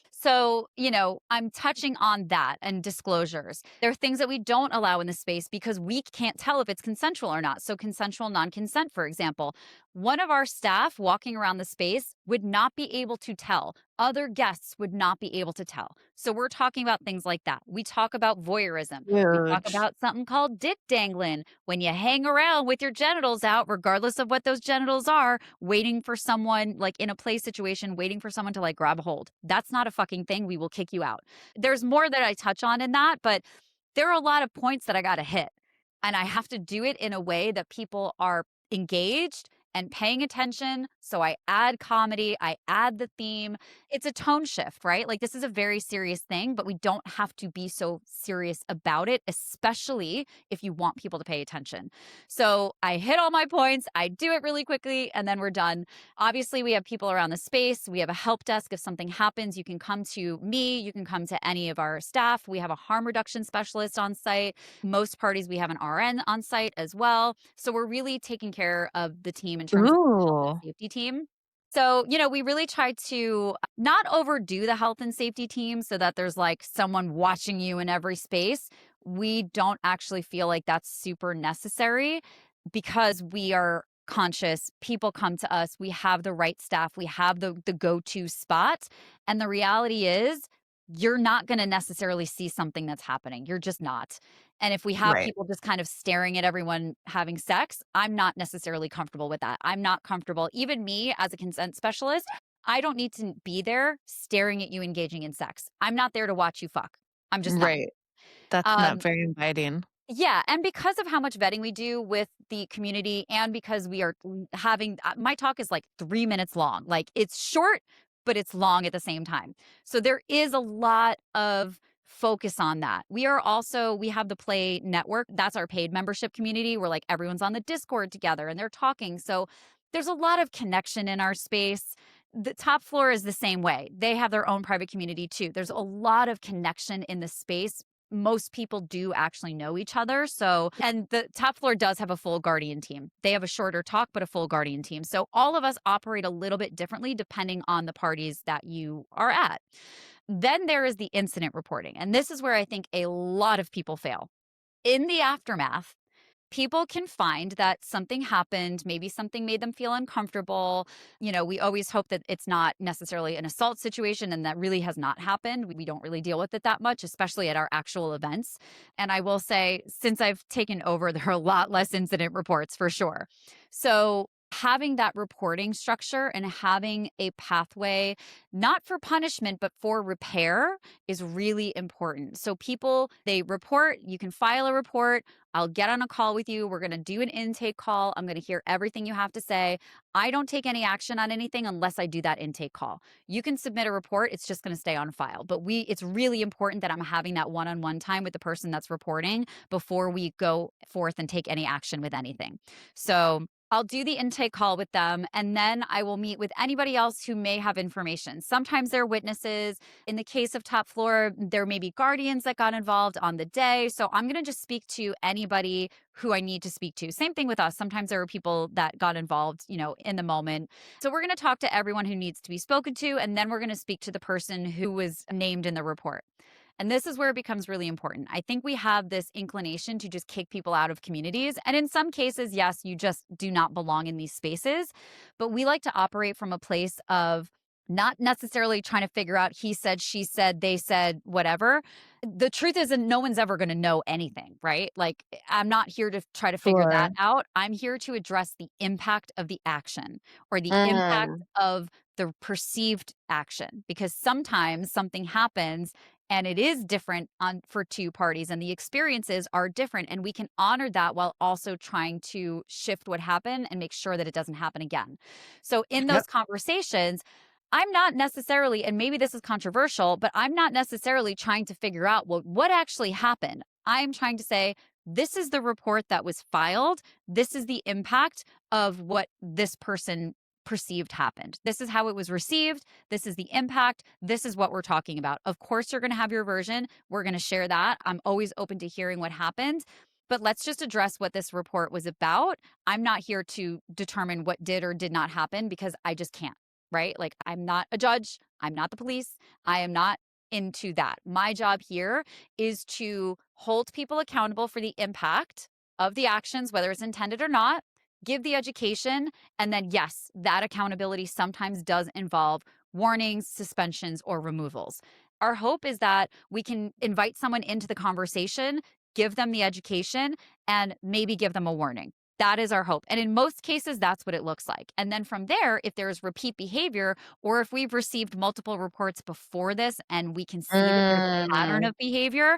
So, I'm touching on that and disclosures. There are things that we don't allow in the space because we can't tell if it's consensual or not. So, consensual non consent, for example, one of our staff walking around the space would not be able to tell. Other guests would not be able to tell. So, we're talking about things like that. We talk about voyeurism. We talk Huge. about something called dick dangling when you hang around with your genitals out, regardless of what those genitals are, waiting for someone, like in a play situation, waiting for someone to like grab a hold. That's not a fucking thing. We will kick you out. There's more that I touch on in that, but there are a lot of points that I got to hit. And I have to do it in a way that people are engaged and paying attention. So I add comedy, I add the theme. It's a tone shift, right? Like this is a very serious thing, but we don't have to be so serious about it, especially if you want people to pay attention. So I hit all my points, I do it really quickly, and then we're done. Obviously, we have people around the space. We have a help desk. If something happens, you can come to me, you can come to any of our staff. We have a harm reduction specialist on site. Most parties, we have an RN on site as well. So we're really taking care of the team in terms of health and Ooh. safety team. So, we really try to not overdo the health and safety team so that there's like someone watching you in every space. We don't actually feel like that's super necessary because we are conscious. People come to us. We have the right staff. We have the go-to spot. And the reality is you're not going to necessarily see something that's happening. You're just not. And if we have Right. people just kind of staring at everyone having sex, I'm not necessarily comfortable with that. I'm not comfortable. Even me as a consent specialist, I don't need to be there staring at you engaging in sex. I'm not there to watch you fuck. I'm just not. Right. That's not Um, very inviting. yeah, and because of how much vetting we do with the community and because we are having my talk is like 3 minutes long. Like it's short, but it's long at the same time. So there is a lot of focus on that. We have the Play Network. That's our paid membership community where like everyone's on the Discord together and they're talking. So there's a lot of connection in our space. The top floor is the same way. They have their own private community too. There's a lot of connection in the space. Most people do actually know each other. So, and the top floor does have a full guardian team. They have a shorter talk, but a full guardian team. So, all of us operate a little bit differently depending on the parties that you are at. Then there is the incident reporting. And this is where I think a lot of people fail. In the aftermath, people can find that something happened, maybe something made them feel uncomfortable. We always hope that it's not necessarily an assault situation, and that really has not happened. We don't really deal with it that much, especially at our actual events. And I will say, since I've taken over, there are a lot less incident reports for sure. So, having that reporting structure and having a pathway, not for punishment, but for repair, is really important. So, people, they report, you can file a report. I'll get on a call with you. We're going to do an intake call. I'm going to hear everything you have to say. I don't take any action on anything unless I do that intake call. You can submit a report, it's just going to stay on file. But it's really important that I'm having that one-on-one time with the person that's reporting before we go forth and take any action with anything. So, I'll do the intake call with them, and then I will meet with anybody else who may have information. Sometimes they're witnesses. In the case of top floor, there may be guardians that got involved on the day. So I'm going to just speak to anybody who I need to speak to. Same thing with us. Sometimes there are people that got involved, in the moment. So we're going to talk to everyone who needs to be spoken to, and then we're going to speak to the person who was named in the report. And this is where it becomes really important. I think we have this inclination to just kick people out of communities. And in some cases, yes, you just do not belong in these spaces. But we like to operate from a place of not necessarily trying to figure out he said, she said, they said, whatever. The truth is that no one's ever going to know anything, right? Like, I'm not here to try to figure that Sure. out. I'm here to address the impact of the action or the impact Mm. of the perceived action, because sometimes something happens and it is different for two parties and the experiences are different, and we can honor that while also trying to shift what happened and make sure that it doesn't happen again. So in those Yep. conversations, I'm not necessarily, and maybe this is controversial, but I'm not necessarily trying to figure out, well, what actually happened. I'm trying to say, this is the report that was filed. This is the impact of what this person perceived happened. This is how it was received. This is the impact. This is what we're talking about. Of course, you're going to have your version. We're going to share that. I'm always open to hearing what happened. But let's just address what this report was about. I'm not here to determine what did or did not happen because I just can't, right? Like, I'm not a judge. I'm not the police. I am not into that. My job here is to hold people accountable for the impact of the actions, whether it's intended or not, give the education, and then, yes, that accountability sometimes does involve warnings, suspensions, or removals. Our hope is that we can invite someone into the conversation, give them the education, and maybe give them a warning. That is our hope. And in most cases, that's what it looks like. And then from there, if there's repeat behavior, or if we've received multiple reports before this and we can see that there's a pattern Mm. of behavior,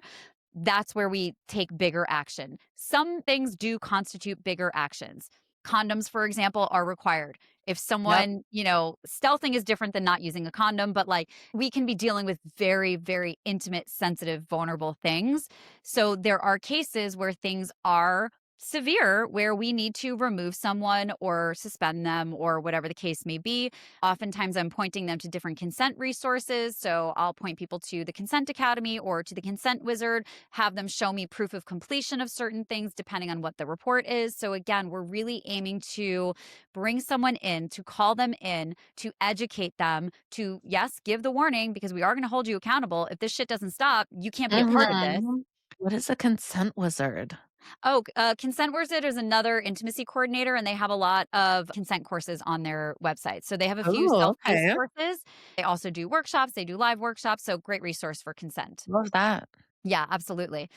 that's where we take bigger action. Some things do constitute bigger actions. Condoms, for example, are required. If Yep. someone, stealthing is different than not using a condom, but like we can be dealing with very, very intimate, sensitive, vulnerable things. So there are cases where things are severe where we need to remove someone or suspend them or whatever the case may be. Oftentimes, I'm pointing them to different consent resources. So I'll point people to the Consent Academy or to the Consent Wizard, have them show me proof of completion of certain things depending on what the report is. So again, we're really aiming to bring someone in, to call them in, to educate them, to, yes, give the warning because we are going to hold you accountable. If this shit doesn't stop, you can't be a part of this. Mhm. What is a consent wizard? Oh, Consent Wizard is another intimacy coordinator, and they have a lot of consent courses on their website. So they have a few Oh, self-paced okay. courses. They also do workshops. They do live workshops. So great resource for consent. Love that. Yeah, absolutely.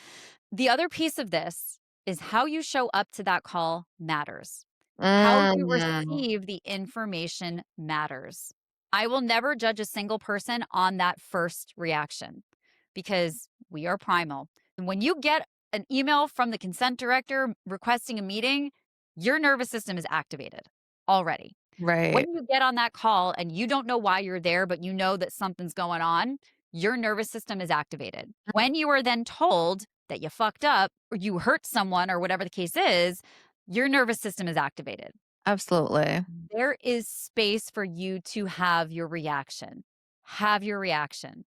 The other piece of this is how you show up to that call matters. How you Mm. receive the information matters. I will never judge a single person on that first reaction because we are primal. And when you get an email from the consent director requesting a meeting, your nervous system is activated already. When Right. you get on that call and you don't know why you're there, but you know that something's going on, your nervous system is activated. When you are then told that you fucked up or you hurt someone or whatever the case is, your nervous system is activated. Absolutely. There is space for you to have your reaction. Have your reaction.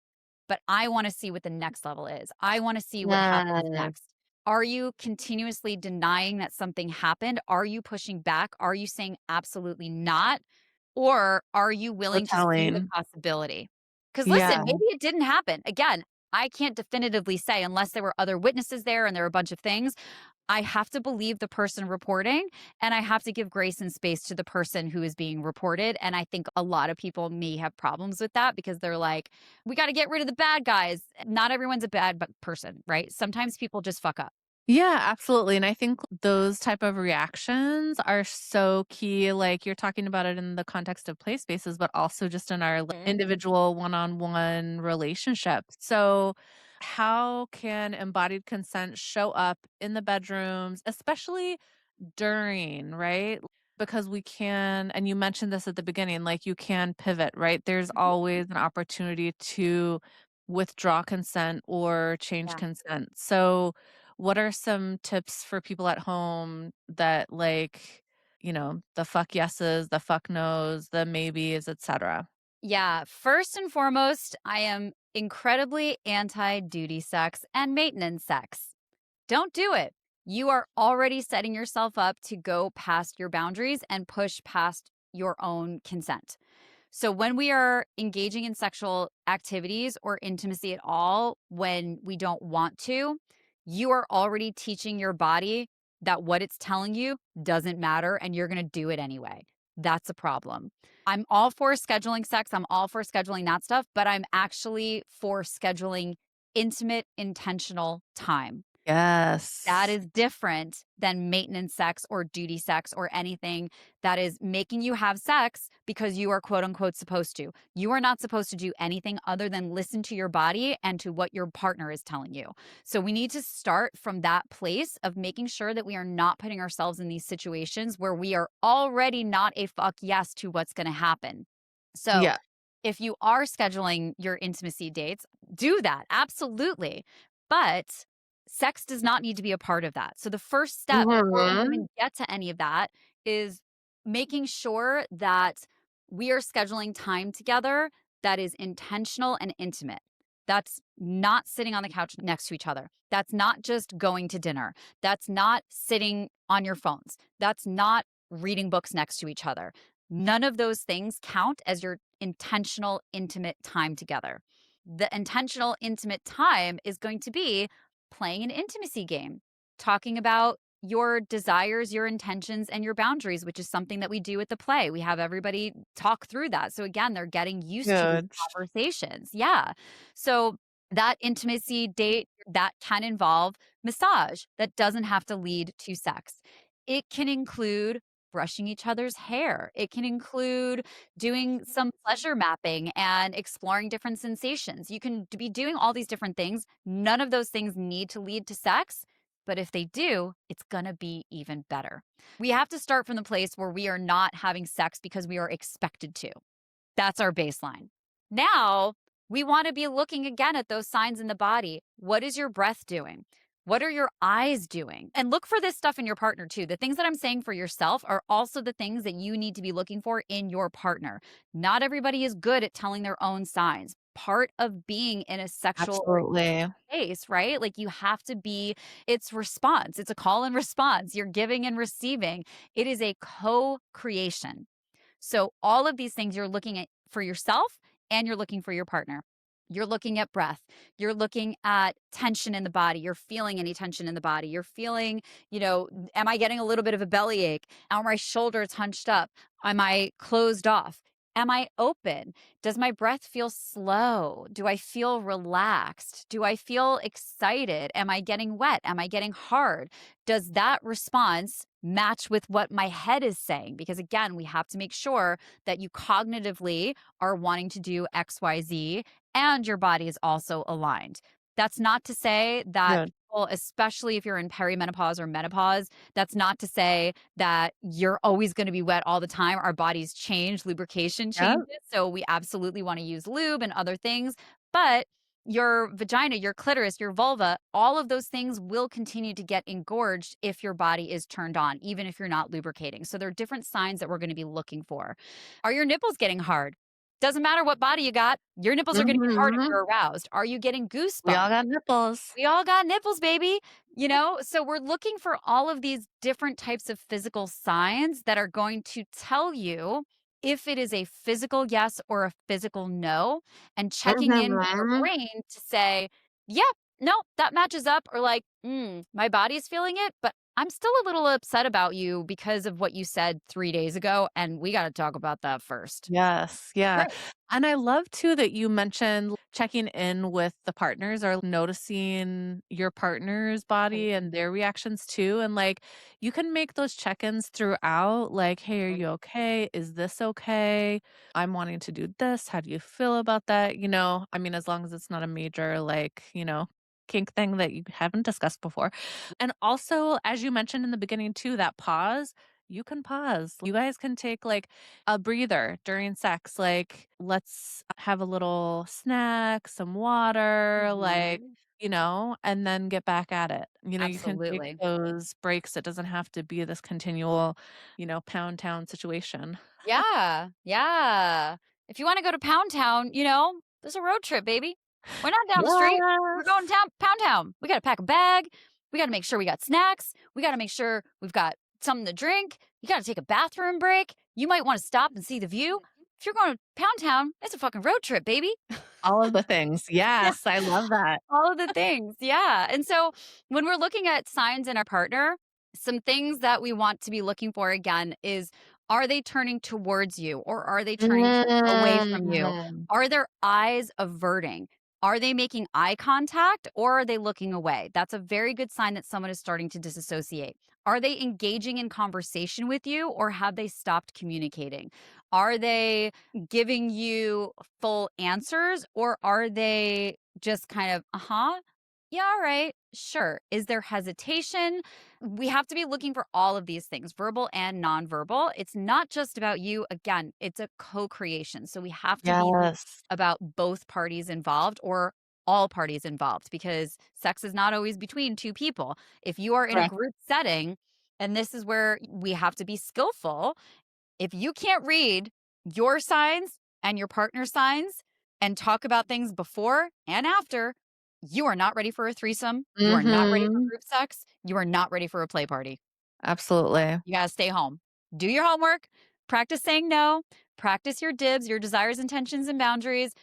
But I want to see what the next level is. I want to see what happens Mm. next. Are you continuously denying that something happened? Are you pushing back? Are you saying absolutely not? Or are you So willing to see the telling. possibility? Because Yeah. listen, maybe it didn't happen. Again, I can't definitively say unless there were other witnesses there and there were a bunch of things. I have to believe the person reporting and I have to give grace and space to the person who is being reported. And I think a lot of people may have problems with that because they're like, we got to get rid of the bad guys. Not everyone's a bad person, right? Sometimes people just fuck up. Yeah, absolutely, and I think those type of reactions are so key, like, you're talking about it in the context of play spaces, but also just in our individual one-on-one relationships. So, how can embodied consent show up in the bedrooms, especially during, right? Because we can, and you mentioned this at the beginning, like you can pivot, right? There's Mhm. always an opportunity to withdraw consent or change Yeah. consent. So, what are some tips for people at home that like, the fuck yeses, the fuck nos, the maybes, etc.? Yeah. First and foremost, I am incredibly anti duty sex and maintenance sex. Don't do it. You are already setting yourself up to go past your boundaries and push past your own consent. So, when we are engaging in sexual activities or intimacy at all, when we don't want to, you are already teaching your body that what it's telling you doesn't matter and you're going to do it anyway. That's a problem. I'm all for scheduling sex. I'm all for scheduling that stuff, but I'm actually for scheduling intimate, intentional time. That Yes. is different than maintenance sex or duty sex or anything that is making you have sex because you are quote unquote supposed to. You are not supposed to do anything other than listen to your body and to what your partner is telling you. So we need to start from that place of making sure that we are not putting ourselves in these situations where we are already not a fuck yes to what's going to happen. So Yeah. if you are scheduling your intimacy dates, do that. Absolutely. But sex does not need to be a part of that. So the first step before we Mhm. even get to any of that is making sure that we are scheduling time together that is intentional and intimate. That's not sitting on the couch next to each other. That's not just going to dinner. That's not sitting on your phones. That's not reading books next to each other. None of those things count as your intentional, intimate time together. The intentional, intimate time is going to be playing an intimacy game, talking about your desires, your intentions, and your boundaries, which is something that we do at the play. We have everybody talk through that. So, again, they're getting used to these Huge. conversations. Yeah. So, that intimacy date that can involve massage that doesn't have to lead to sex. It can include brushing each other's hair. It can include doing some pleasure mapping and exploring different sensations. You can be doing all these different things. None of those things need to lead to sex, But if they do, it's going to be even better. We have to start from the place where we are not having sex because we are expected to. That's our baseline. Now, we want to be looking again at those signs in the body. What is your breath doing? What are your eyes doing? And look for this stuff in your partner too. The things that I'm saying for yourself are also the things that you need to be looking for in your partner. Not everybody is good at telling their own signs. Part of being in a sexual Absolutely. space, right? Like you have to be, it's response, it's a call and response. You're giving and receiving. It is a co creation. So, all of these things you're looking at for yourself and you're looking for your partner. You're looking at breath. You're looking at tension in the body. You're feeling any tension in the body. You're feeling, am I getting a little bit of a bellyache? Are my shoulders hunched up? Am I closed off? Am I open? Does my breath feel slow? Do I feel relaxed? Do I feel excited? Am I getting wet? Am I getting hard? Does that response match with what my head is saying? Because again, we have to make sure that you cognitively are wanting to do XYZ and your body is also aligned. That's not to say that Good. people, especially if you're in perimenopause or menopause, that's not to say that you're always going to be wet all the time. Our bodies change, lubrication Yep. changes. So we absolutely want to use lube and other things. But your vagina, your clitoris, your vulva, all of those things will continue to get engorged if your body is turned on, even if you're not lubricating. So there are different signs that we're going to be looking for. Are your nipples getting hard? Doesn't matter what body you got, your nipples are going to get hard if Mhm. you're aroused. Are you getting We all goosebumps? got nipples. We all got nipples, baby. So we're looking for all of these different types of physical signs that are going to tell you if it is a physical yes or a physical no, and checking in with your Mhm. brain to say, yeah, no, that matches up, or like, my body's feeling it, but I'm still a little upset about you because of what you said 3 days ago. And we got to talk about that first. Yes, yeah. Right. And I love too that you mentioned checking in with the partners or noticing your partner's body and their reactions too. And like you can make those check-ins throughout, like, hey, are you okay? Is this okay? I'm wanting to do this. How do you feel about that? I mean, as long as it's not a major, like, kink thing that you haven't discussed before. And also, as you mentioned in the beginning too, that pause. You can pause. You guys can take like a breather during sex, like, let's have a little snack, some water, like, Mhm. and then get back at it. You can take Absolutely. those breaks. It doesn't have to be this continual, pound town situation. Yeah, yeah. If you wanna go to Pound Town, there's a road trip, baby. We're not down the street. We're Yes. going down Pound Town. We gotta pack a bag. We gotta make sure we got snacks. We gotta make sure we've got something to drink. You gotta take a bathroom break. You might wanna stop and see the view. If you're going to Pound Town, it's a fucking road trip, baby. All of the things. Yeah. Yes, I love that. All of the things, yeah, and so when we're looking at signs in our partner, some things that we want to be looking for again is, are they turning towards you or are they turning away from you? Mm. Are their eyes averting? Are they making eye contact or are they looking away? That's a very good sign that someone is starting to disassociate. Are they engaging in conversation with you or have they stopped communicating? Are they giving you full answers or are they just kind of, uh-huh, yeah, all right, sure. Is there hesitation? We have to be looking for all of these things, verbal and nonverbal. It's not just about you. Again, it's a co-creation. So we have to be Yes. about both parties involved or all parties involved because sex is not always between two people. If you are in a Correct. group setting, and this is where we have to be skillful, if you can't read your signs and your partner's signs and talk about things before and after, you are not ready for a threesome. You are not ready for Mhm. group sex. You are not ready for a play party. Absolutely. You gotta stay home. Do your homework, practice saying no, practice your dibs, your desires, intentions, and boundaries.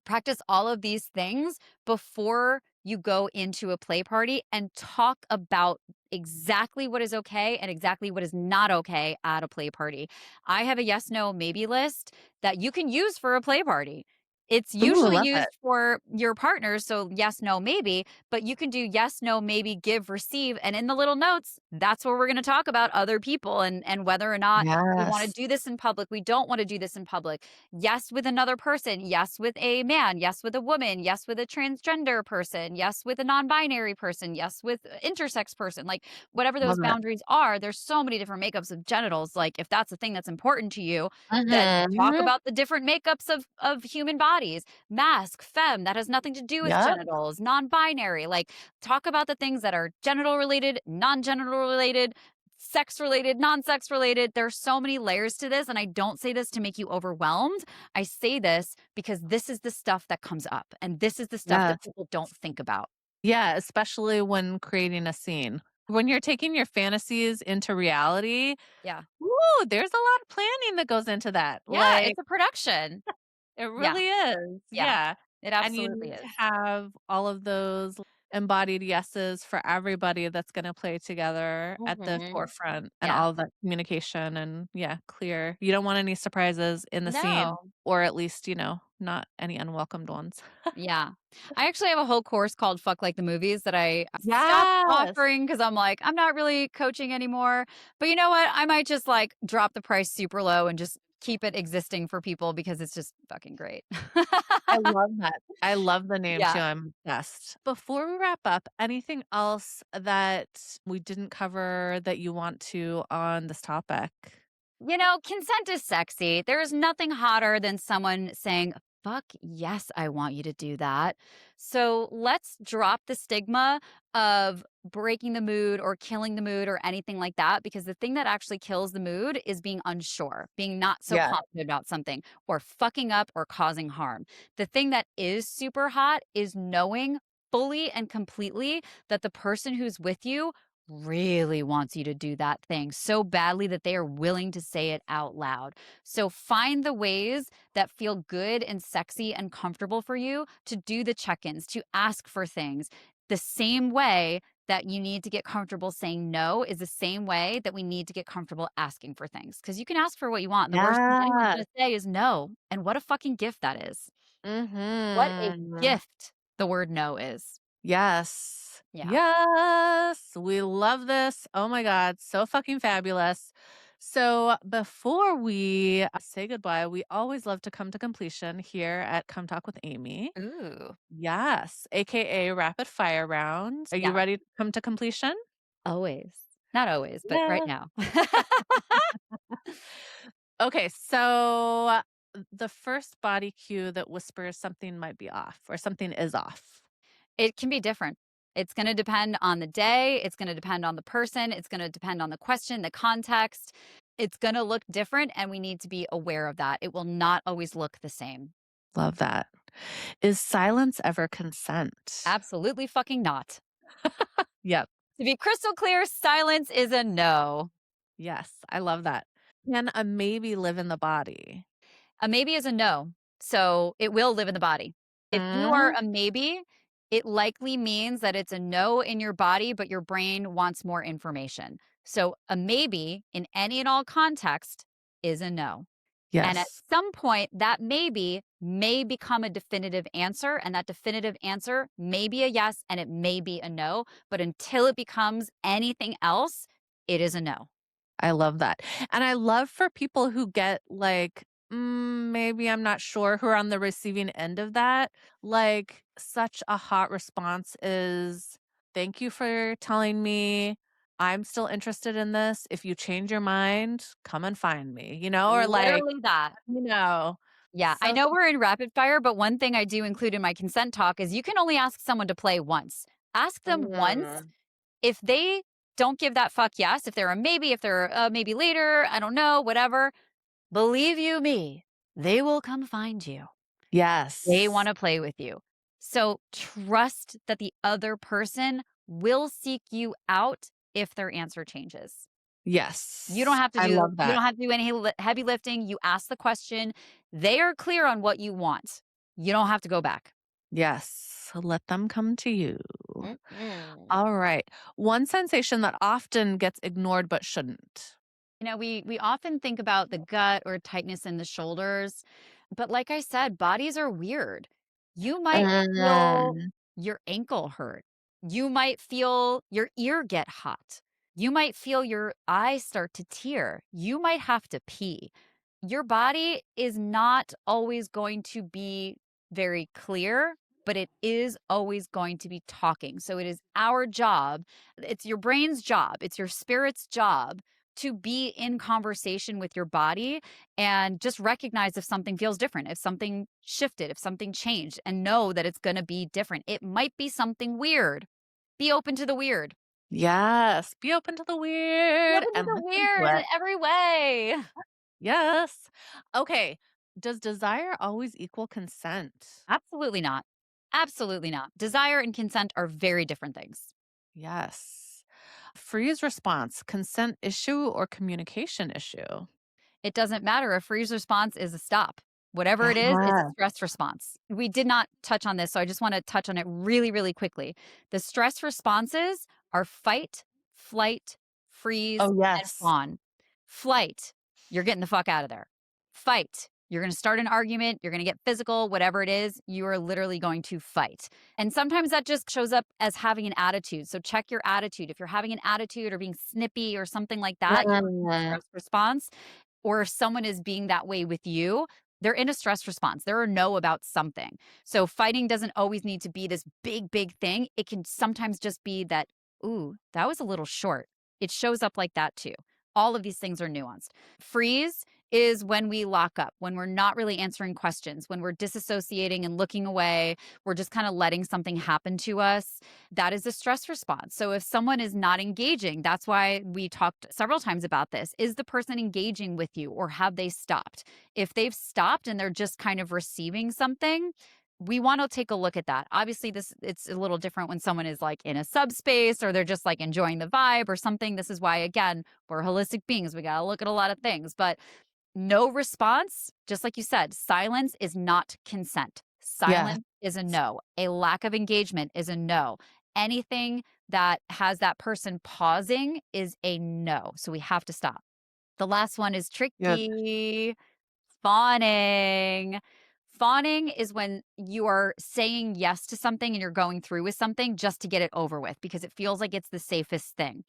Practice all of these things before you go into a play party and talk about exactly what is okay and exactly what is not okay at a play party. I have a yes, no, maybe list that you can use for a play party. It's Ooh, usually love it. used for your partners, so yes, no, maybe, but you can do yes, no, maybe, give, receive, and in the little notes, that's where we're gonna talk about other people and whether or not we wanna Yes. do this in public, we don't wanna do this in public. Yes with another person, yes with a man, yes with a woman, yes with a transgender person, yes with a non-binary person, yes with a intersex person, like, whatever those Love it. boundaries are, there's so many different makeups of genitals, like, if that's a thing that's important to you, then talk Mhm. about the different makeups of human bodies. Masc, femme, that has nothing to do with Yep. genitals. Non-binary, like talk about the things that are genital related, non-genital related, sex related, non-sex related. There's so many layers to this, and I don't say this to make you overwhelmed. I say this because this is the stuff that comes up, and this is the stuff that Yes. people don't think about. Yeah, especially when creating a scene. When you're taking your fantasies into reality, Yeah. ooh, there's a lot of planning that goes into that. Yeah, Like, it's a production. it Yeah. really is. Yeah. Yeah. It And you absolutely need to is. have all of those embodied yeses for everybody that's gonna play together at the Mhm. forefront and Yeah. all of that communication and yeah, clear. You don't want any surprises in the scene No. or at least, not any unwelcomed ones. Yeah. I actually have a whole course called Fuck Like the Movies that I stopped Yes. offering because I'm like, I'm not really coaching anymore. But you know what? I might just like drop the price super low and just keep it existing for people because it's just fucking great. I love that. I love the name too, Yeah. I'm obsessed. Before we wrap up, anything else that we didn't cover that you want to on this topic? You know, consent is sexy. There is nothing hotter than someone saying, fuck yes, I want you to do that. So let's drop the stigma of breaking the mood or killing the mood or anything like that. Because the thing that actually kills the mood is being unsure, being not so Yeah. confident about something, or fucking up or causing harm. The thing that is super hot is knowing fully and completely that the person who's with you really wants you to do that thing so badly that they are willing to say it out loud. So find the ways that feel good and sexy and comfortable for you to do the check ins, to ask for things. The same way that you need to get comfortable saying no is the same way that we need to get comfortable asking for things. Because you can ask for what you want. And the worst thing anyone's going Yes. to say is no. And what a fucking gift that is. What a Mhm. gift the word no is. Yes. Yeah. Yes. We love this. Oh my god, so fucking fabulous. So, before we say goodbye, we always love to come to completion here at Come Talk with Amy. Ooh. Yes, AKA rapid fire round. Are you Yeah. ready to come to completion? Always. Not always, but right Yeah. now. Okay, so the first body cue that whispers something might be off or something is off. It can be different. It's gonna depend on the day, it's gonna depend on the person, it's gonna depend on the question, the context. It's gonna look different, and we need to be aware of that. It will not always look the same. Love that. Is silence ever consent? Absolutely fucking not. Yep. To be crystal clear, silence is a no. Yes, I love that. Can a maybe live in the body? A maybe is a no, so it will live in the body. If you are Mm, a maybe, it likely means that it's a no in your body, but your brain wants more information. So a maybe in any and all context is a no. And at yes. some point, that maybe may become a definitive answer. And that definitive answer may be a yes and it may be a no. But until it becomes anything else, it is a no. I love that. And I love for people who get like, maybe I'm not sure, who are on the receiving end of that. Like, such a hot response is, thank you for telling me. I'm still interested in this. If you change your mind, come and find me, or like, Literally that. you know, Yeah, I so, know we're in rapid fire, but one thing I do include in my consent talk is you can only ask someone to play once. Ask them once. mm, If they don't give that fuck yes, if they're a maybe, if they're a maybe later, I don't know, whatever, believe you me, they will come find you. They yes, want to play with you. So trust that the other person will seek you out if their answer changes. yes. I love You that. don't have to do any heavy lifting. You ask the question. They are clear on what you want. You don't have to go back. Yes. Let them come to you. Mm-mm. All right. One sensation that often gets ignored but shouldn't. You know, we often think about the gut or tightness in the shoulders. But like I said, bodies are weird. You might feel Uh, your ankle hurt. You might feel your ear get hot. You might feel your eyes start to tear. You might have to pee. Your body is not always going to be very clear, but it is always going to be talking. So it is our job. It's your brain's job. It's your spirit's job to be in conversation with your body and just recognize if something feels different, if something shifted, if something changed, and know that it's going to be different. It might be something weird. Be open to the weird. yes, be open to the Be weird open to and the listen to weird in it. every way. Yes. Okay. Does desire always equal consent? Absolutely not. Absolutely not. Desire and consent are very different things. Yes. Freeze response, consent issue or communication issue? It doesn't matter. A freeze response is a stop. Whatever it is, it's a Yeah. stress response. We did not touch on this, so I just want to touch on it really, really quickly. The stress responses are fight, flight, freeze, Oh, and yes. fawn. Flight, you're getting the fuck out of there. Fight, you're going to start an argument, you're going to get physical, whatever it is, you are literally going to fight. And sometimes that just shows up as having an attitude. So check your attitude. If you're having an attitude or being snippy or something like that, you're in a Uh, stress response or if someone is being that way with you, they're in a stress response. They're a no about something. So fighting doesn't always need to be this big, big thing. It can sometimes just be that, ooh, that was a little short. It shows up like that too. All of these things are nuanced. Freeze is when we lock up, when we're not really answering questions, when we're disassociating and looking away, we're just kind of letting something happen to us. That is a stress response. So if someone is not engaging, that's why we talked several times about this. Is the person engaging with you or have they stopped? If they've stopped and they're just kind of receiving something, we want to take a look at that. Obviously this it's a little different when someone is like in a subspace or they're just like enjoying the vibe or something. This is why again, we're holistic beings. We got to look at a lot of things, but no response, just like you said, silence is not consent. yeah. Silence is a no. A lack of engagement is a no. Anything that has that person pausing is a no. So we have to stop. The last one is Yeah. tricky. Fawning. Fawning is when you are saying yes to something and you're going through with something just to get it over with because it feels like it's the safest thing.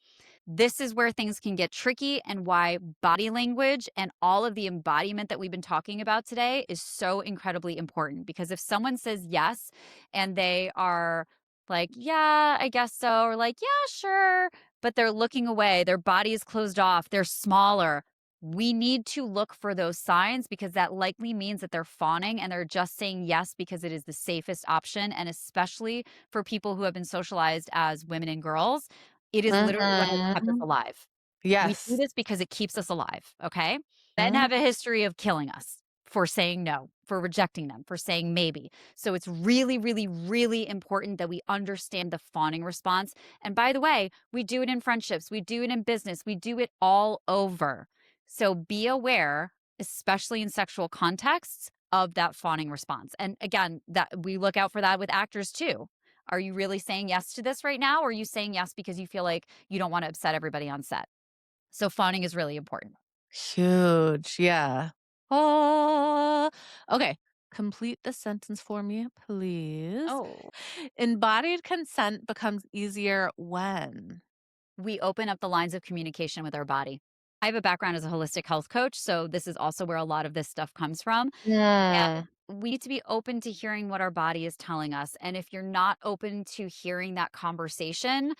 This is where things can get tricky and why body language and all of the embodiment that we've been talking about today is so incredibly important. Because if someone says yes and they are like, yeah, I guess so, or like, yeah, sure, but they're looking away, their body is closed off, they're smaller. We need to look for those signs because that likely means that they're fawning and they're just saying yes because it is the safest option. And especially for people who have been socialized as women and girls, it is literally what has kept us Mhm. alive. We do Yes. this because it keeps us alive, okay? Men Mhm. have a history of killing us for saying no, for rejecting them, for saying maybe. So it's really, really, really important that we understand the fawning response. And by the way, we do it in friendships, we do it in business, we do it all over. So be aware, especially in sexual contexts, of that fawning response. And again, that we look out for that with actors too. Are you really saying yes to this right now? Or are you saying yes because you feel like you don't want to upset everybody on set? So fawning is really important. Huge. Yeah. Oh. Okay. Complete the sentence for me, please. Oh, Embodied consent becomes easier when? we open up the lines of communication with our body. I have a background as a holistic health coach, so this is also where a lot of this stuff comes from. Yeah. And we need to be open to hearing what our body is telling us. And if you're not open to hearing that conversation,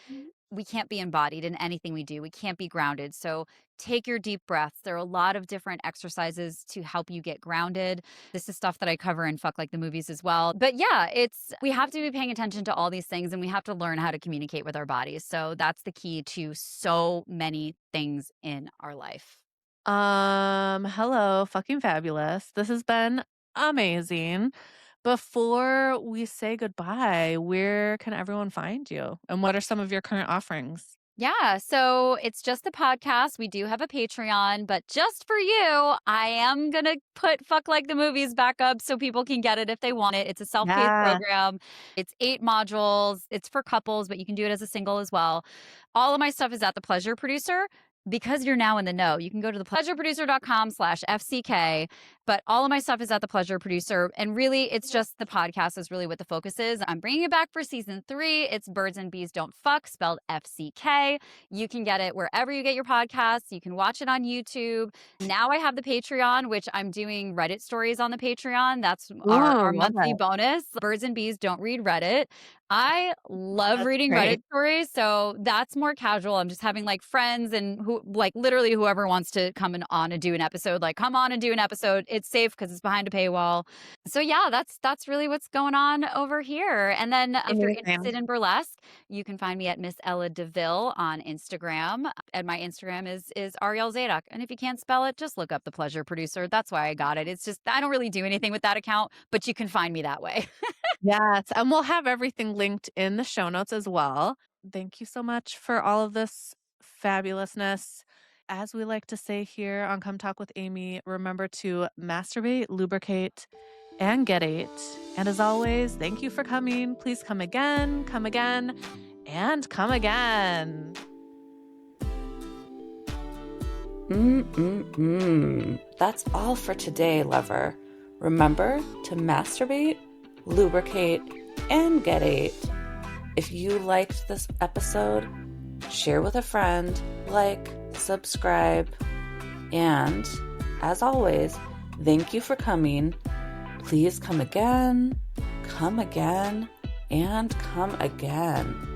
we can't be embodied in anything we do. We can't be grounded. So take your deep breaths. There are a lot of different exercises to help you get grounded. This is stuff that I cover in Fuck Like the Movies as well. But yeah, it's we have to be paying attention to all these things and we have to learn how to communicate with our bodies. So that's the key to so many things in our life. Hello, fucking fabulous. This has been amazing. Before we say goodbye, where can everyone find you? And what are some of your current offerings? Yeah, so it's just the podcast. We do have a Patreon, but just for you, I am going to put Fuck Like the Movies back up so people can get it if they want it. It's a self-paced Yeah. program. It's 8 modules. It's for couples, but you can do it as a single as well. All of my stuff is at The Pleasure Producer. Because you're now in the know, you can go to thepleasureproducer.com/FCK. But all of my stuff is at The Pleasure Producer. And really, it's just the podcast is really what the focus is. I'm bringing it back for season 3. It's Birds and Bees Don't Fuck, spelled FCK. You can get it wherever you get your podcasts. You can watch it on YouTube. Now I have the Patreon, which I'm doing Reddit stories on the Patreon. That's Ooh, our love monthly it. bonus. Birds and Bees Don't Read Reddit. I love That's reading Reddit great. stories, so that's more casual. I'm just having like friends and who like literally whoever wants to come on and do an episode, like come on and do an episode. It's safe because it's behind a paywall. So yeah, that's really what's going on over here. And then if you're Amazing. interested in burlesque, you can find me at Miss Ella DeVille on Instagram. And my Instagram is Arielle Zadok. And if you can't spell it, just look up the Pleasure Producer. That's why I got it. It's just I don't really do anything with that account, but you can find me that way. Yes, and we'll have everything linked in the show notes as well. Thank you so much for all of this fabulousness. As we like to say here on Come Talk with Amy, remember to masturbate, lubricate, and get it. And as always, thank you for coming. Please come again, and come again. That's all for today, lover. Remember to masturbate, lubricate, and get ate. If you liked this episode, share with a friend, like, subscribe, and as always, thank you for coming. Please come again, and come again.